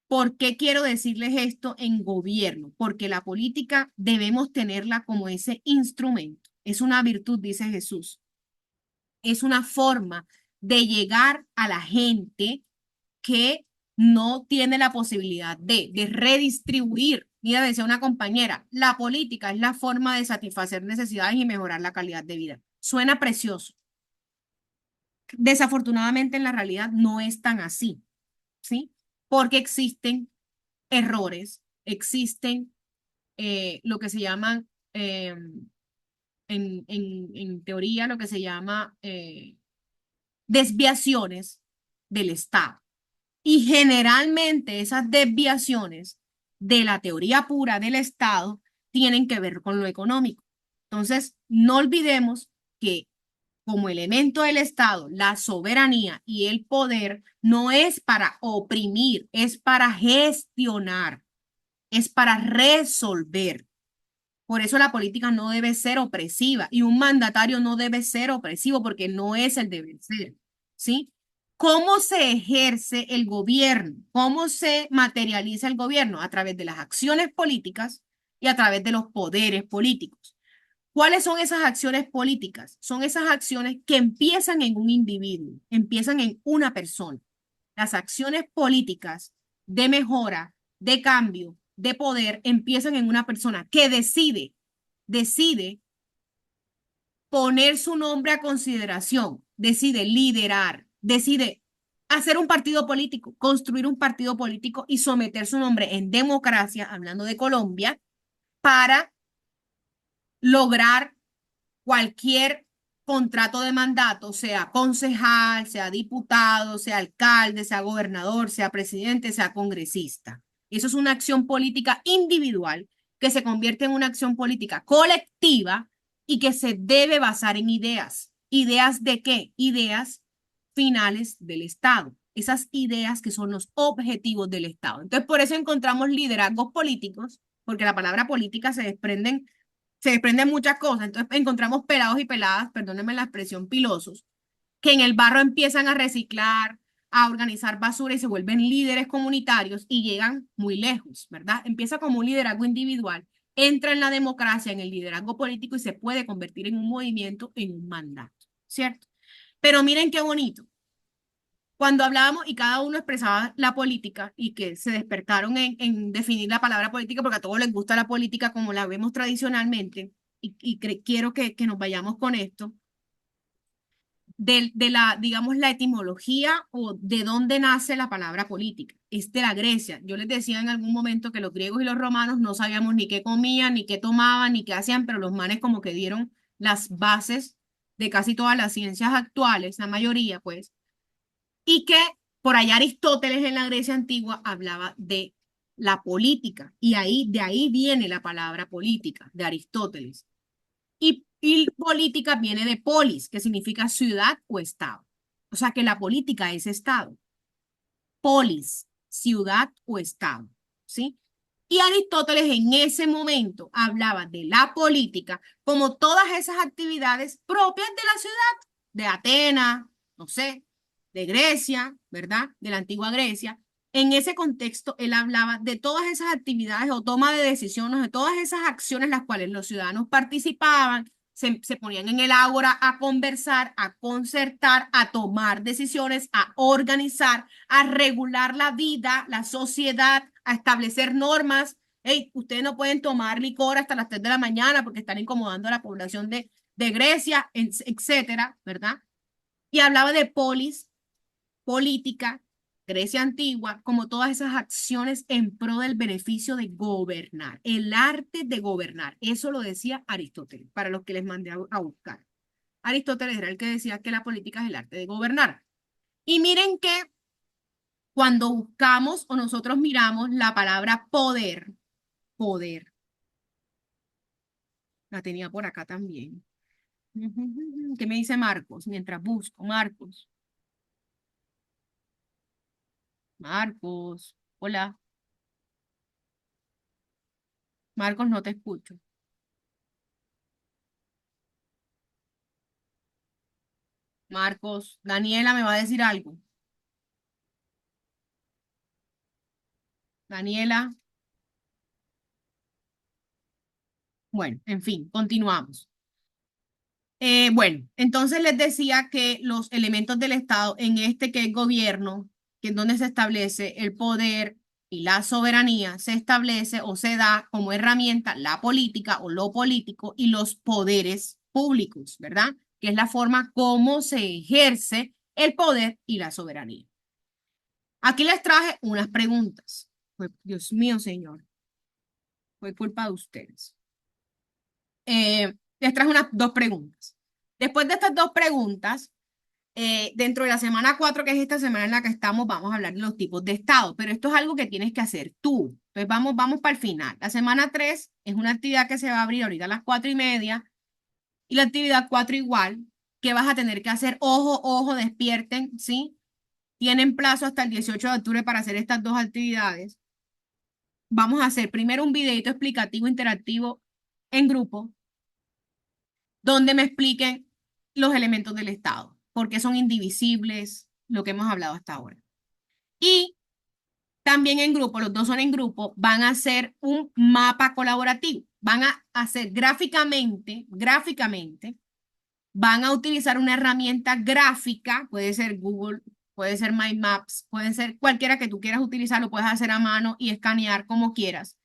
¿por qué quiero decirles esto en gobierno? Porque la política debemos tenerla como ese instrumento. Es una virtud, dice Jesús. Es una forma de llegar a la gente que no tiene la posibilidad de redistribuir. Mira, decía una compañera, la política es la forma de satisfacer necesidades y mejorar la calidad de vida. Suena precioso. Desafortunadamente en la realidad no es tan así, ¿sí? Porque existen errores, existen lo que se llaman, en teoría, lo que se llama desviaciones del Estado. Y generalmente esas desviaciones de la teoría pura del Estado tienen que ver con lo económico. Entonces, no olvidemos que como elemento del Estado, la soberanía y el poder no es para oprimir, es para gestionar, es para resolver. Por eso la política no debe ser opresiva y un mandatario no debe ser opresivo porque no es el deber ser, ¿sí? ¿Cómo se ejerce el gobierno? ¿Cómo se materializa el gobierno? A través de las acciones políticas y a través de los poderes políticos. ¿Cuáles son esas acciones políticas? Son esas acciones que empiezan en un individuo, empiezan en una persona. Las acciones políticas de mejora, de cambio, de poder, empiezan en una persona que decide poner su nombre a consideración, decide liderar, decide hacer un partido político, construir un partido político y someter su nombre en democracia, hablando de Colombia, para lograr cualquier contrato de mandato, sea concejal, sea diputado, sea alcalde, sea gobernador, sea presidente, sea congresista. Eso es una acción política individual que se convierte en una acción política colectiva y que se debe basar en ideas. ¿Ideas de qué? Ideas finales del Estado. Esas ideas que son los objetivos del Estado. Entonces, por eso encontramos liderazgos políticos, porque la palabra política se desprenden muchas cosas. Entonces, encontramos pelados y peladas, perdónenme la expresión, pilosos, que en el barro empiezan a reciclar, a organizar basura y se vuelven líderes comunitarios y llegan muy lejos, ¿verdad? Empieza como un liderazgo individual, entra en la democracia, en el liderazgo político y se puede convertir en un movimiento, en un mandato, ¿cierto? Pero miren qué bonito. Cuando hablábamos y cada uno expresaba la política y que se despertaron en definir la palabra política, porque a todos les gusta la política como la vemos tradicionalmente, y quiero que nos vayamos con esto, de la, digamos, la etimología o de dónde nace la palabra política. Es de la Grecia. Yo les decía en algún momento que los griegos y los romanos no sabíamos ni qué comían, ni qué tomaban, ni qué hacían, pero los manes como que dieron las bases de casi todas las ciencias actuales, la mayoría, pues, y que por allá Aristóteles en la Grecia antigua hablaba de la política, y de ahí viene la palabra política, de Aristóteles. Y política viene de polis, que significa ciudad o estado. O sea que la política es estado. Polis, ciudad o estado, ¿sí? Y Aristóteles en ese momento hablaba de la política como todas esas actividades propias de la ciudad, de Atenas, no sé, de Grecia, ¿verdad? De la antigua Grecia. En ese contexto, él hablaba de todas esas actividades o toma de decisiones, de todas esas acciones en las cuales los ciudadanos participaban, se ponían en el ágora a conversar, a concertar, a tomar decisiones, a organizar, a regular la vida, la sociedad, a establecer normas. Hey, ustedes no pueden tomar licor hasta las 3 de la mañana porque están incomodando a la población de Grecia, etcétera, ¿verdad? Y hablaba de polis, política, Grecia antigua, como todas esas acciones en pro del beneficio de gobernar, el arte de gobernar. Eso lo decía Aristóteles, para los que les mandé a buscar. Aristóteles era el que decía que la política es el arte de gobernar. Y miren que cuando buscamos o nosotros miramos la palabra poder, la tenía por acá también. ¿Qué me dice Marcos? Mientras busco, Marcos, hola. Marcos, no te escucho. Marcos, Daniela me va a decir algo. Daniela. Bueno, en fin, continuamos. Bueno, entonces les decía que los elementos del Estado en este que es gobierno, que es donde se establece el poder y la soberanía, se establece o se da como herramienta la política o lo político y los poderes públicos, ¿verdad? Que es la forma como se ejerce el poder y la soberanía. Aquí les traje unas preguntas. Dios mío, señor. Fue culpa de ustedes. Les traje dos preguntas. Después de estas dos preguntas, dentro de la semana 4, que es esta semana en la que estamos, vamos a hablar de los tipos de Estado, pero esto es algo que tienes que hacer tú. Entonces vamos para el final. La semana 3 es una actividad que se va a abrir ahorita a las 4:30 y la actividad 4 igual, que vas a tener que hacer, ojo, despierten, ¿sí? Tienen plazo hasta el 18 de octubre para hacer estas dos actividades. Vamos a hacer primero un videito explicativo interactivo en grupo, donde me expliquen los elementos del Estado, por qué son indivisibles, lo que hemos hablado hasta ahora. Y también en grupo, los dos son en grupo, van a hacer un mapa colaborativo. Van a hacer gráficamente, van a utilizar una herramienta gráfica, puede ser Google, puede ser My Maps, puede ser cualquiera que tú quieras utilizar, lo puedes hacer a mano y escanear como quieras.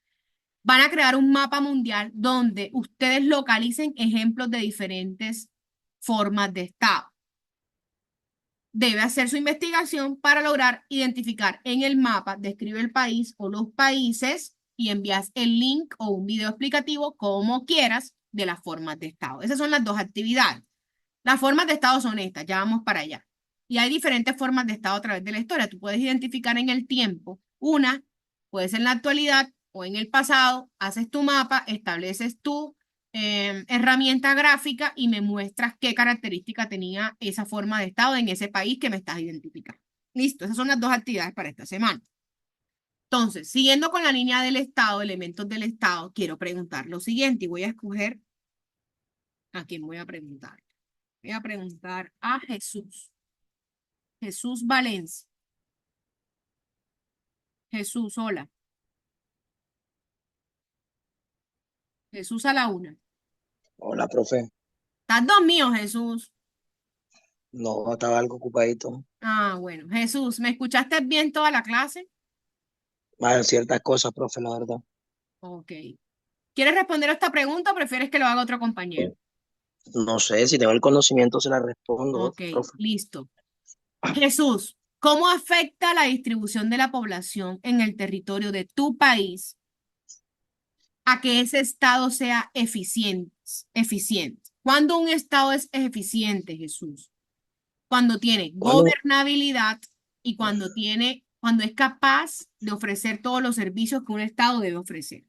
Van a crear un mapa mundial donde ustedes localicen ejemplos de diferentes formas de Estado. Debe hacer su investigación para lograr identificar en el mapa, describe el país o los países y envías el link o un video explicativo, como quieras, de las formas de Estado. Esas son las dos actividades. Las formas de Estado son estas, ya vamos para allá. Y hay diferentes formas de Estado a través de la historia. Tú puedes identificar en el tiempo una, puede ser en la actualidad o en el pasado, haces tu mapa, estableces tu herramienta gráfica y me muestras qué característica tenía esa forma de estado en ese país que me estás identificando. Listo, esas son las dos actividades para esta semana. Entonces, siguiendo con la línea del estado, elementos del estado, quiero preguntar lo siguiente y voy a escoger a quién voy a preguntar. Voy a preguntar a Jesús. Jesús Valencia. Jesús, hola. Jesús a la una. Hola, profe. ¿Estás dormido, Jesús? No, estaba algo ocupadito. Ah, bueno. Jesús, ¿me escuchaste bien toda la clase? Más ciertas cosas, profe, la verdad. Ok. ¿Quieres responder a esta pregunta o prefieres que lo haga otro compañero? No sé, si tengo el conocimiento se la respondo, Ok, profe. listo. Jesús, ¿cómo afecta la distribución de la población en el territorio de tu país a que ese estado sea eficiente? ¿Cuándo un estado es eficiente, Jesús? Cuando tiene Bueno, gobernabilidad y cuando es capaz de ofrecer todos los servicios que un estado debe ofrecer.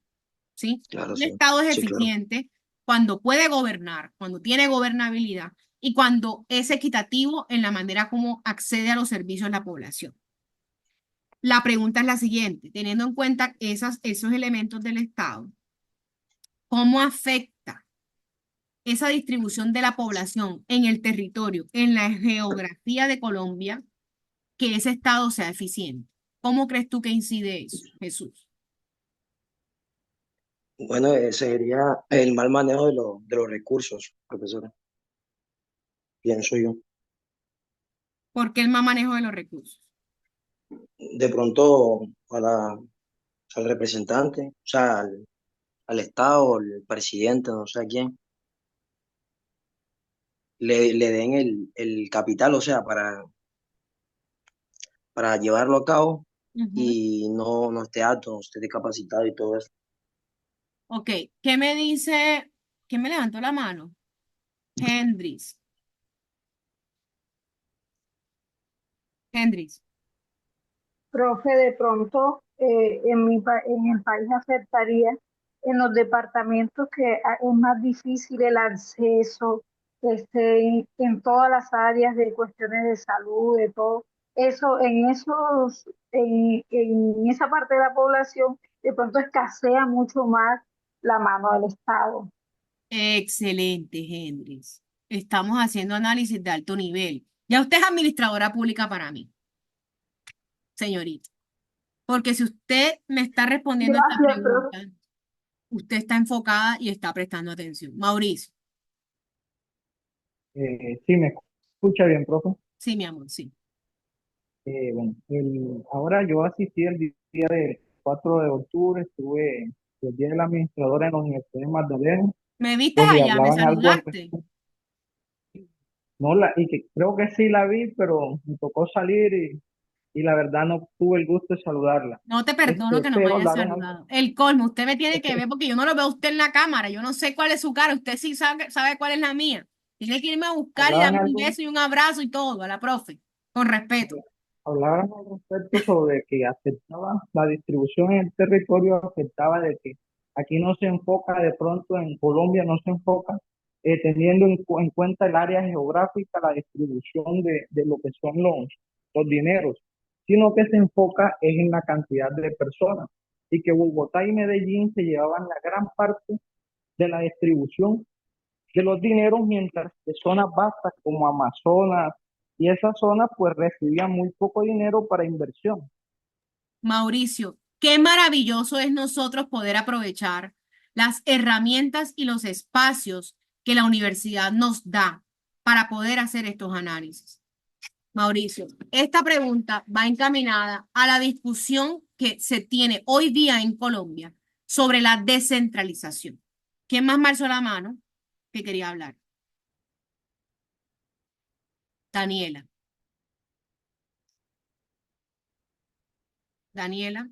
¿Sí? claro, Un sí. estado es Sí, claro. eficiente cuando puede gobernar, cuando tiene gobernabilidad y cuando es equitativo en la manera como accede a los servicios de la población. La pregunta es la siguiente, teniendo en cuenta esos elementos del estado, ¿cómo afecta esa distribución de la población en el territorio, en la geografía de Colombia, que ese estado sea eficiente? ¿Cómo crees tú que incide eso, Jesús? Bueno, sería el mal manejo de los recursos, profesora, pienso yo. ¿Por qué el mal manejo de los recursos? De pronto, al representante, o sea, al Estado, al presidente, no sé a quién, le den el capital, o sea, para llevarlo a cabo Ujú. y no esté apto, no esté discapacitado y todo eso. Ok, ¿qué me dice? ¿Quién me levantó la mano? Hendrix. Hendrix. Profe, de pronto en el país afectaría en los departamentos que es más difícil el acceso en todas las áreas de cuestiones de salud, de todo. Eso, en esa parte de la población, de pronto escasea mucho más la mano del Estado. Excelente, Hendrix. Estamos haciendo análisis de alto nivel. Ya usted es administradora pública para mí, señorita. Porque si usted me está respondiendo esta Gracias, profe. pregunta, usted está enfocada y está prestando atención. Mauricio. Sí, me escucha bien, profe. Sí, mi amor, sí. Bueno, ahora yo asistí el día del 4 de octubre, estuve el día de la administradora en la Universidad de Magdalena, ¿Me viste pues y allá? ¿Me hablaban algo al saludaste? respecto. No y que creo que sí la vi, pero me tocó salir y la verdad no tuve el gusto de saludarla. No te perdono que no me Pero haya hablaron algo. saludado. El colmo, usted me tiene que ver porque yo no lo veo a usted en la cámara. Yo no sé cuál es su cara. Usted sí sabe cuál es la mía. Tiene que irme a buscar y Hablaban darme un algo, beso y un abrazo y todo a la profe. Con respeto. hablaban al respecto sobre que afectaba la distribución en el territorio, afectaba de que aquí no se enfoca, de pronto en Colombia no se enfoca, teniendo en cuenta el área geográfica, la distribución de lo que son los dineros, sino que se enfoca es en la cantidad de personas y que Bogotá y Medellín se llevaban la gran parte de la distribución de los dineros, mientras que zonas vastas como Amazonas y esas zonas pues recibían muy poco dinero para inversión. Mauricio, qué maravilloso es nosotros poder aprovechar las herramientas y los espacios que la universidad nos da para poder hacer estos análisis. Mauricio, esta pregunta va encaminada a la discusión que se tiene hoy día en Colombia sobre la descentralización. ¿Quién más me alzó la mano que quería hablar? Daniela. Daniela.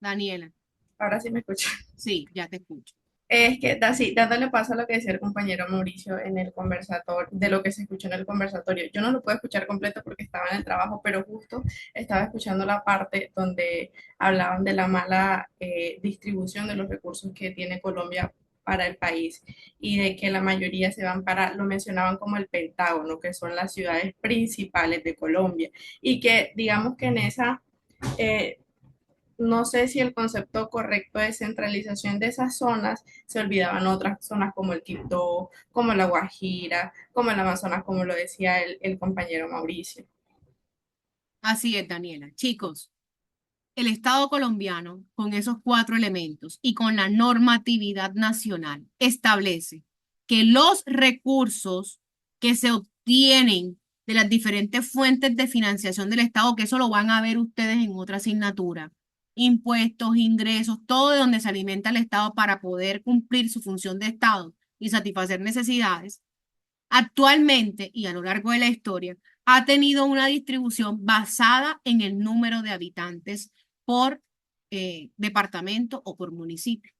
Daniela. Ahora sí me escucha. Sí, ya te escucho. Es que así, dándole paso a lo que decía el compañero Mauricio en el conversatorio, de lo que se escuchó en el conversatorio. Yo no lo puedo escuchar completo porque estaba en el trabajo, pero justo estaba escuchando la parte donde hablaban de la mala distribución de los recursos que tiene Colombia para el país y de que la mayoría se van para, lo mencionaban como el Pentágono, que son las ciudades principales de Colombia, y que digamos que en esa eh, no sé si el concepto correcto de centralización de esas zonas, se olvidaban otras zonas como el Quibdó, como la Guajira, como el Amazonas, como lo decía el compañero Mauricio. Así es, Daniela. Chicos, el Estado colombiano, con esos cuatro elementos y con la normatividad nacional, establece que los recursos que se obtienen de las diferentes fuentes de financiación del Estado, que eso lo van a ver ustedes en otra asignatura, impuestos, ingresos, todo de donde se alimenta el Estado para poder cumplir su función de Estado y satisfacer necesidades, actualmente y a lo largo de la historia, ha tenido una distribución basada en el número de habitantes por departamento o por municipio.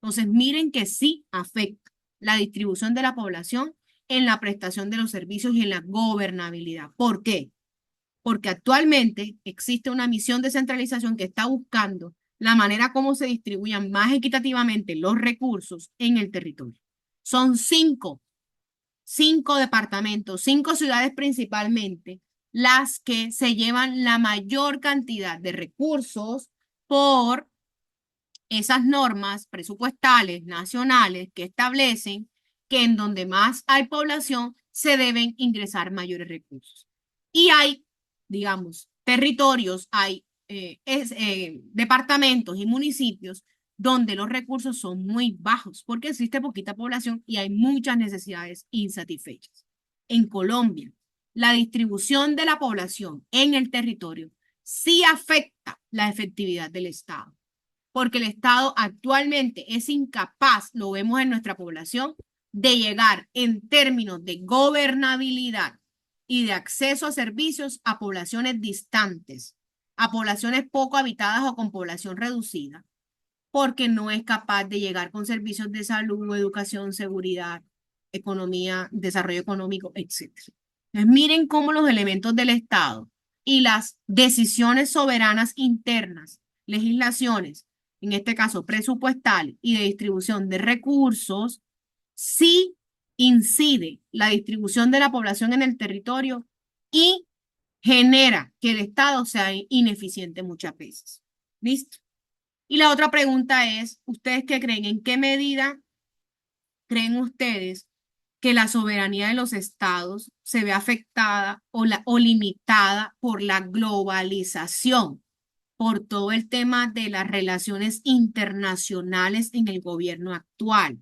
Entonces, miren que sí afecta la distribución de la población en la prestación de los servicios y en la gobernabilidad. ¿Por qué? Porque actualmente existe una misión de centralización que está buscando la manera como se distribuyan más equitativamente los recursos en el territorio. Son cinco departamentos, cinco ciudades principalmente, las que se llevan la mayor cantidad de recursos por esas normas presupuestales nacionales que establecen que en donde más hay población se deben ingresar mayores recursos. Y hay, digamos, territorios, hay departamentos y municipios donde los recursos son muy bajos porque existe poquita población y hay muchas necesidades insatisfechas. En Colombia, la distribución de la población en el territorio sí afecta la efectividad del Estado, porque el Estado actualmente es incapaz, lo vemos en nuestra población, de llegar en términos de gobernabilidad y de acceso a servicios a poblaciones distantes, a poblaciones poco habitadas o con población reducida, porque no es capaz de llegar con servicios de salud, educación, seguridad, economía, desarrollo económico, etc. Entonces, miren cómo los elementos del Estado y las decisiones soberanas internas, legislaciones, en este caso presupuestal y de distribución de recursos, sí incide la distribución de la población en el territorio y genera que el Estado sea ineficiente muchas veces. ¿Listo? Y la otra pregunta es, ¿ustedes qué creen? ¿En qué medida creen ustedes que la soberanía de los estados se ve afectada o limitada por la globalización, por todo el tema de las relaciones internacionales en el gobierno actual?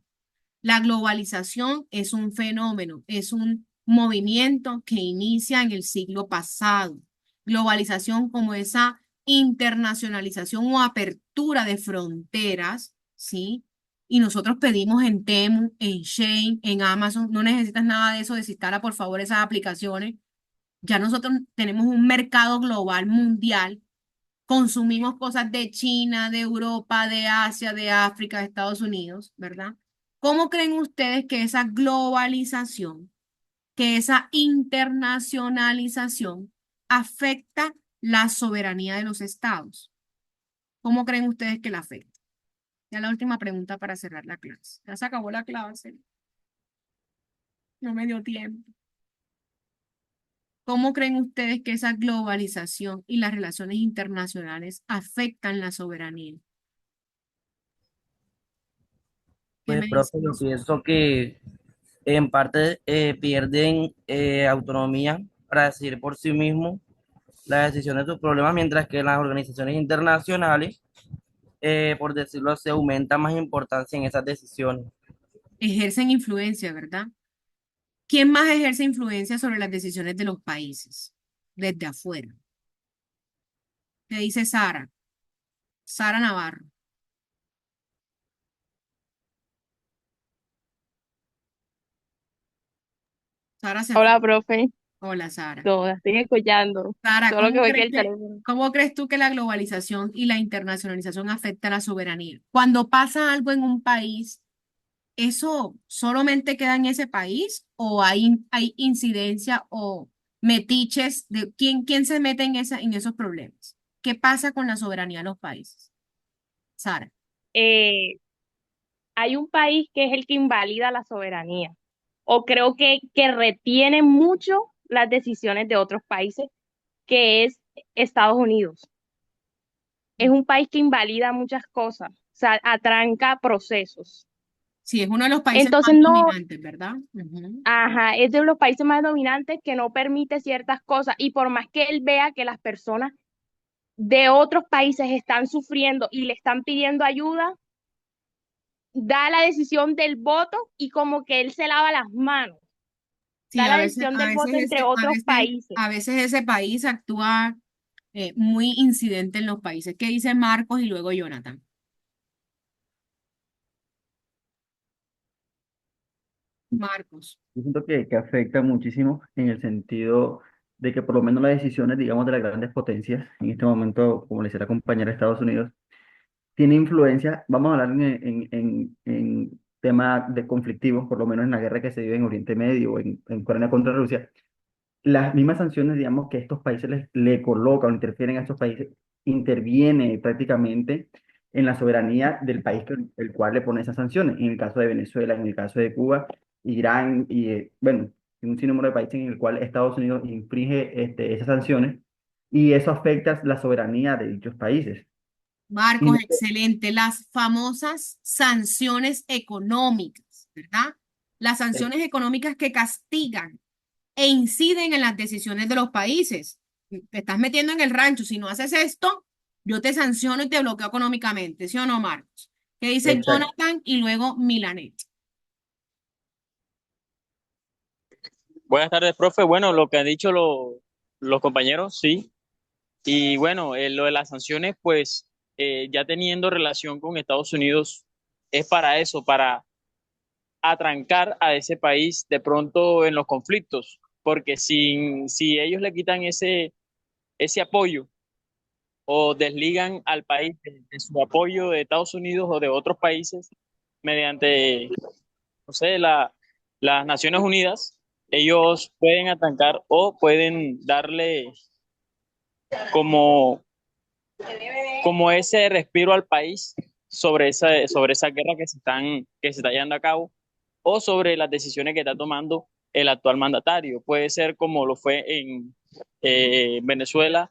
La globalización es un fenómeno, es un movimiento que inicia en el siglo pasado. Globalización como esa internacionalización o apertura de fronteras, ¿sí? Y nosotros pedimos en Temu, en Shein, en Amazon, no necesitas nada de eso, desinstala por favor esas aplicaciones. Ya nosotros tenemos un mercado global mundial, consumimos cosas de China, de Europa, de Asia, de África, de Estados Unidos, ¿verdad? ¿Cómo creen ustedes que esa globalización, que esa internacionalización afecta la soberanía de los estados? ¿Cómo creen ustedes que la afecta? Ya la última pregunta para cerrar la clase. Ya se acabó la clase. No me dio tiempo. ¿Cómo creen ustedes que esa globalización y las relaciones internacionales afectan la soberanía? ¿Qué Pues, me profe, dicen yo eso? pienso que en parte pierden autonomía para decidir por sí mismos las decisiones de sus problemas, mientras que las organizaciones internacionales, por decirlo así, aumenta más importancia en esas decisiones. Ejercen influencia, ¿verdad? ¿Quién más ejerce influencia sobre las decisiones de los países desde afuera? ¿Qué dice Sara? Sara Navarro. Sara se fue. Hola, profe. Hola, Sara. No, la estoy escuchando. Sara, Solo que ve que el teléfono. ¿cómo crees tú que la globalización y la internacionalización afecta a la soberanía? Cuando pasa algo en un país, ¿eso solamente queda en ese país o hay incidencia o metiches de quién se mete en esos problemas? ¿Qué pasa con la soberanía de los países? Sara. Eh, Hay un país que es el que invalida la soberanía, o creo que retiene mucho las decisiones de otros países, que es Estados Unidos. Es un país que invalida muchas cosas, o sea, atranca procesos. Sí, es uno de los países Entonces más no, dominantes, ¿verdad? Ujú. ajá, es de los países más dominantes que no permite ciertas cosas, y por más que él vea que las personas de otros países están sufriendo y le están pidiendo ayuda, da la decisión del voto y como que él se lava las manos, Sí, da la decisión del voto entre otros países. a veces ese país actúa muy incidente en los países. ¿Qué dice Marcos y luego Jonathan? Marcos. Yo siento que afecta muchísimo en el sentido de que por lo menos las decisiones, digamos, de las grandes potencias, en este momento, como le decía la compañera de Estados Unidos, tiene influencia, vamos a hablar en tema de conflictivos, por lo menos en la guerra que se vive en Oriente Medio o en Ucrania contra Rusia, las mismas sanciones, digamos, que estos países le colocan o interfieren a estos países, interviene prácticamente en la soberanía del país el cual le pone esas sanciones. En el caso de Venezuela, en el caso de Cuba, Irán y, bueno, un sinnúmero de países en el cual Estados Unidos infringe esas sanciones y eso afecta la soberanía de dichos países. Y Marcos, excelente. Las famosas sanciones económicas, ¿verdad? Las sanciones económicas que castigan e inciden en las decisiones de los países. Te estás metiendo en el rancho. Si no haces esto, yo te sanciono y te bloqueo económicamente, ¿sí o no, Marcos? ¿Qué dice exacto. Jonathan y luego Milanet? Buenas tardes, profe. Bueno, lo que han dicho los compañeros, sí. Y bueno, lo de las sanciones, pues ya teniendo relación con Estados Unidos, es para eso, para atrancar a ese país de pronto en los conflictos, porque si ellos le quitan ese apoyo o desligan al país de su apoyo de Estados Unidos o de otros países mediante, no sé, las Naciones Unidas, ellos pueden atrancar o pueden darle como, como ese respiro al país sobre esa guerra que se está llevando a cabo o sobre las decisiones que está tomando el actual mandatario. Puede ser como lo fue en Venezuela,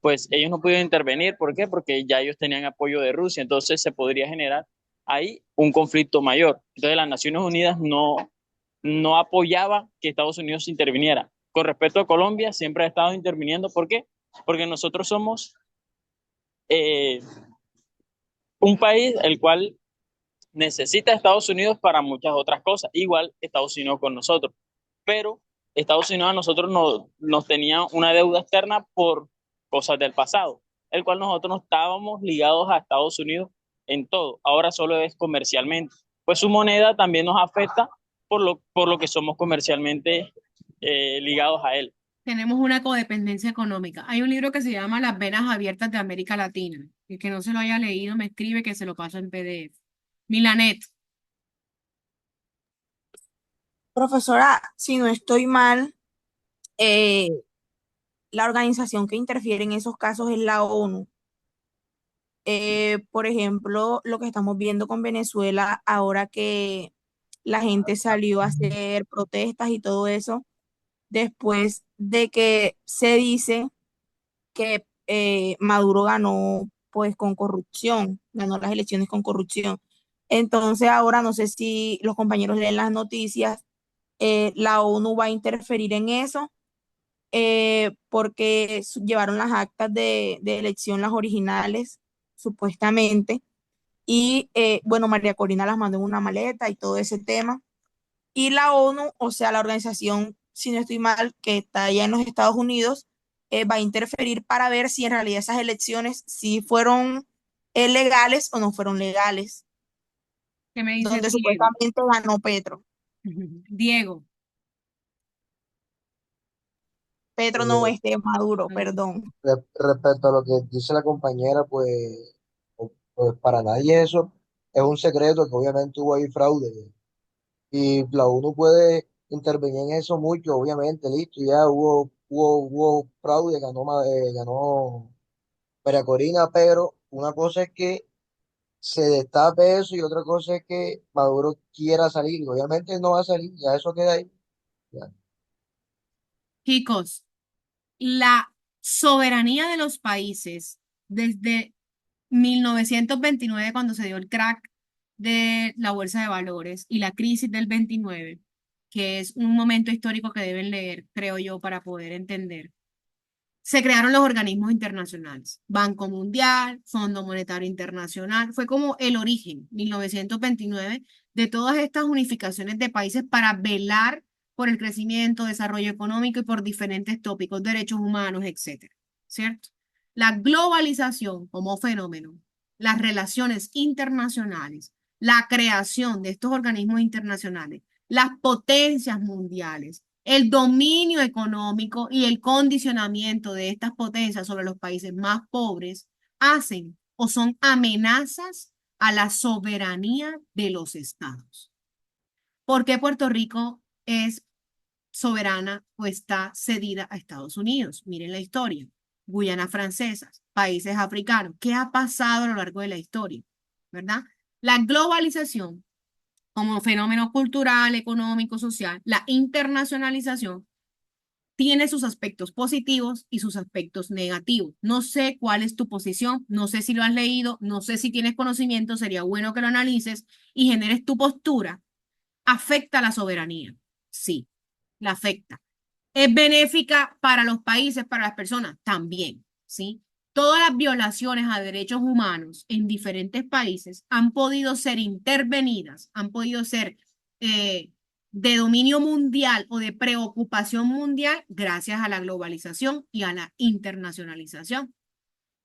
pues ellos no pudieron intervenir. ¿Por qué? Porque ya ellos tenían apoyo de Rusia, entonces se podría generar ahí un conflicto mayor. Entonces las Naciones Unidas no apoyaba que Estados Unidos interviniera. Con respecto a Colombia, siempre ha estado interviniendo. ¿Por qué? Porque nosotros somos eh, un país el cual necesita a Estados Unidos para muchas otras cosas, igual Estados Unidos con nosotros, pero Estados Unidos a nosotros nos tenía una deuda externa por cosas del pasado, el cual nosotros no estábamos ligados a Estados Unidos en todo, ahora solo es comercialmente, pues su moneda también nos afecta por lo que somos comercialmente ligados a él. Tenemos una codependencia económica. Hay un libro que se llama Las venas abiertas de América Latina. El que no se lo haya leído me escribe que se lo paso en PDF. Milanet. Profesora, si no estoy mal, eh, la organización que interfiere en esos casos es la ONU. Por ejemplo, lo que estamos viendo con Venezuela ahora que la gente salió a hacer protestas y todo eso, después de que se dice que Maduro ganó pues con corrupción, ganó las elecciones con corrupción. Entonces ahora no sé si los compañeros leen las noticias, la ONU va a interferir en eso porque llevaron las actas de elección, las originales, supuestamente. Y bueno, María Corina las mandó en una maleta y todo ese tema. Y la ONU, o sea, la organización, si no estoy mal, que está allá en los Estados Unidos, va a interferir para ver si en realidad esas elecciones sí fueron legales o no fueron legales, ¿Qué me dice donde Diego? supuestamente ganó Petro. Diego. Petro no, Maduro, perdón. Respecto a lo que dice la compañera, pues para nadie eso es un secreto que obviamente hubo ahí fraude. y la ONU puede intervenir en eso mucho, obviamente, listo, ya hubo fraude, ganó María Corina, pero una cosa es que se destape eso y otra cosa es que Maduro quiera salir, y obviamente no va a salir, ya eso queda ahí. Ya. Chicos, la soberanía de los países desde 1929, cuando se dio el crack de la bolsa de valores y la crisis del 29, que es un momento histórico que deben leer, creo yo, para poder entender. Se crearon los organismos internacionales, Banco Mundial, Fondo Monetario Internacional, fue como el origen, 1929, de todas estas unificaciones de países para velar por el crecimiento, desarrollo económico y por diferentes tópicos, derechos humanos, etcétera, ¿cierto? La globalización como fenómeno, las relaciones internacionales, la creación de estos organismos internacionales, las potencias mundiales, el dominio económico y el condicionamiento de estas potencias sobre los países más pobres hacen o son amenazas a la soberanía de los estados. ¿Por qué Puerto Rico es soberana o está cedida a Estados Unidos? Miren la historia. Guyana Francesa, países africanos. ¿Qué ha pasado a lo largo de la historia? ¿Verdad? La globalización como fenómeno cultural, económico, social, la internacionalización tiene sus aspectos positivos y sus aspectos negativos. No sé cuál es tu posición, no sé si lo has leído, no sé si tienes conocimiento, sería bueno que lo analices y generes tu postura. ¿Afecta la soberanía? Sí, la afecta. ¿Es benéfica para los países, para las personas? También, ¿sí? Todas las violaciones a derechos humanos en diferentes países han podido ser intervenidas, han podido ser eh, de dominio mundial o de preocupación mundial gracias a la globalización y a la internacionalización.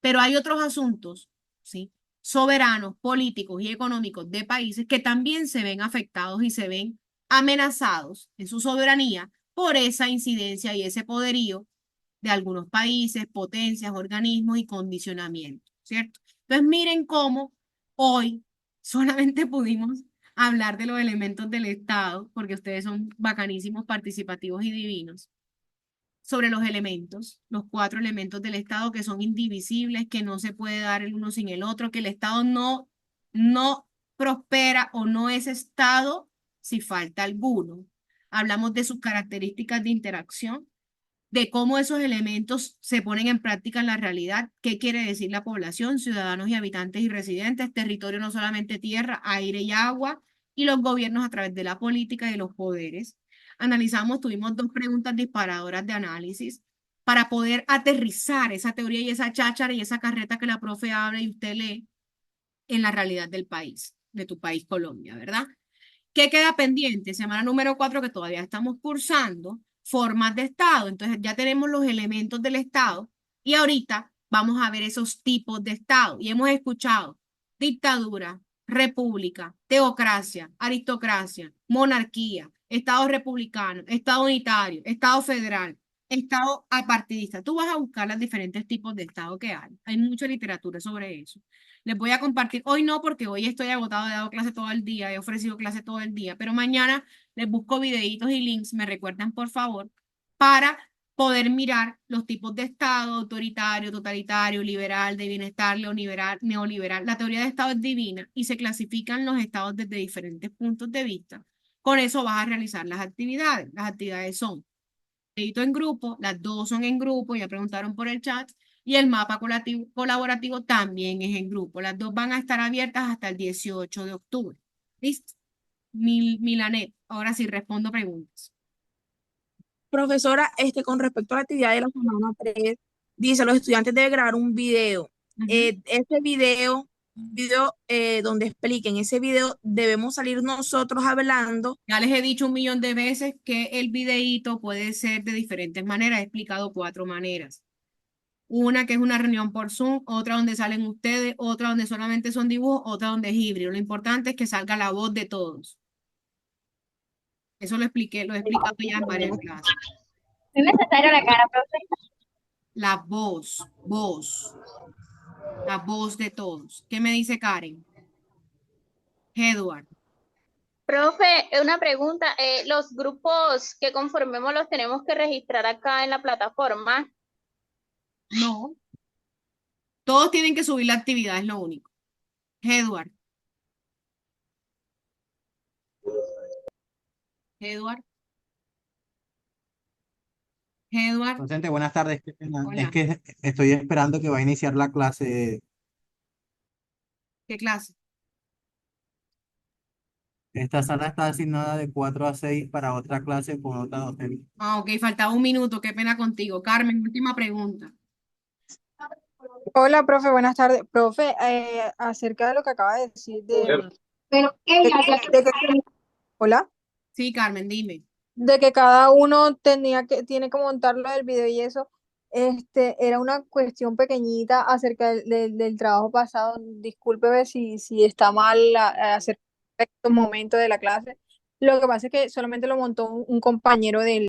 Pero hay otros asuntos, ¿sí? Soberanos, políticos y económicos de países que también se ven afectados y se ven amenazados en su soberanía por esa incidencia y ese poderío de algunos países, potencias, organismos y condicionamientos, ¿cierto? Entonces miren cómo hoy solamente pudimos hablar de los elementos del Estado, porque ustedes son bacanísimos, participativos y divinos, sobre los elementos, los cuatro elementos del Estado que son indivisibles, que no se puede dar el uno sin el otro, que el Estado no prospera o no es Estado si falta alguno. Hablamos de sus características de interacción, de cómo esos elementos se ponen en práctica en la realidad, qué quiere decir la población, ciudadanos y habitantes y residentes, territorio no solamente tierra, aire y agua, y los gobiernos a través de la política y de los poderes. Analizamos, tuvimos dos preguntas disparadoras de análisis para poder aterrizar esa teoría y esa cháchara y esa carreta que la profe habla y usted lee en la realidad del país, de tu país Colombia, ¿verdad? ¿Qué queda pendiente? Semana número 4 que todavía estamos cursando, formas de Estado. Entonces ya tenemos los elementos del Estado y ahorita vamos a ver esos tipos de Estado. Y hemos escuchado dictadura, república, teocracia, aristocracia, monarquía, Estado republicano, Estado unitario, Estado federal, Estado apartidista. Tú vas a buscar los diferentes tipos de Estado que hay. Hay mucha literatura sobre eso. Les voy a compartir, hoy no, porque hoy estoy agotado, he dado clase todo el día, he ofrecido clase todo el día, pero mañana les busco videitos y links, me recuerdan por favor, para poder mirar los tipos de Estado, autoritario, totalitario, liberal, de bienestar, neoliberal, neoliberal. La teoría de Estado es divina y se clasifican los estados desde diferentes puntos de vista. Con eso vas a realizar las actividades. Las actividades son edito en grupo, las dos son en grupo, ya preguntaron por el chat, y el mapa colaborativo también es en grupo. Las dos van a estar abiertas hasta el 18 de octubre. ¿Listo? Milanet, ahora sí respondo preguntas. Profesora, con respecto a la actividad de la semana 3, dice, los estudiantes deben grabar un video. Ese video donde expliquen, ese video debemos salir nosotros hablando. Ya les he dicho 1.000.000 de veces que el videíto puede ser de diferentes maneras. He explicado 4 maneras. Una que es una reunión por Zoom, otra donde salen ustedes, otra donde solamente son dibujos, otra donde es híbrido. Lo importante es que salga la voz de todos. Eso lo expliqué, lo he explicado ya en varias clases. ¿Es necesario la cara, profe? La voz de todos. ¿Qué me dice Karen? Edward. Profe, una pregunta. ¿Los grupos que conformemos los tenemos que registrar acá en la plataforma? No, todos tienen que subir la actividad, es lo único. Edward, Edward, Edward, Docente, buenas tardes. Qué pena. Es hola, que estoy esperando que va a iniciar la clase. ¿qué clase? Esta sala está asignada de 4 a 6 para otra clase con otra docente. Ah, ok, faltaba un minuto, qué pena contigo. Carmen, última pregunta. Hola, profe, buenas tardes. Profe, acerca de lo que acaba de decir Pero hola, Sí, Carmen, dime. de que cada uno tiene que montarlo del video y eso, era una cuestión pequeñita acerca del trabajo pasado. Discúlpeme si está mal acerca de estos momentos de la clase. Lo que pasa es que solamente lo montó un compañero del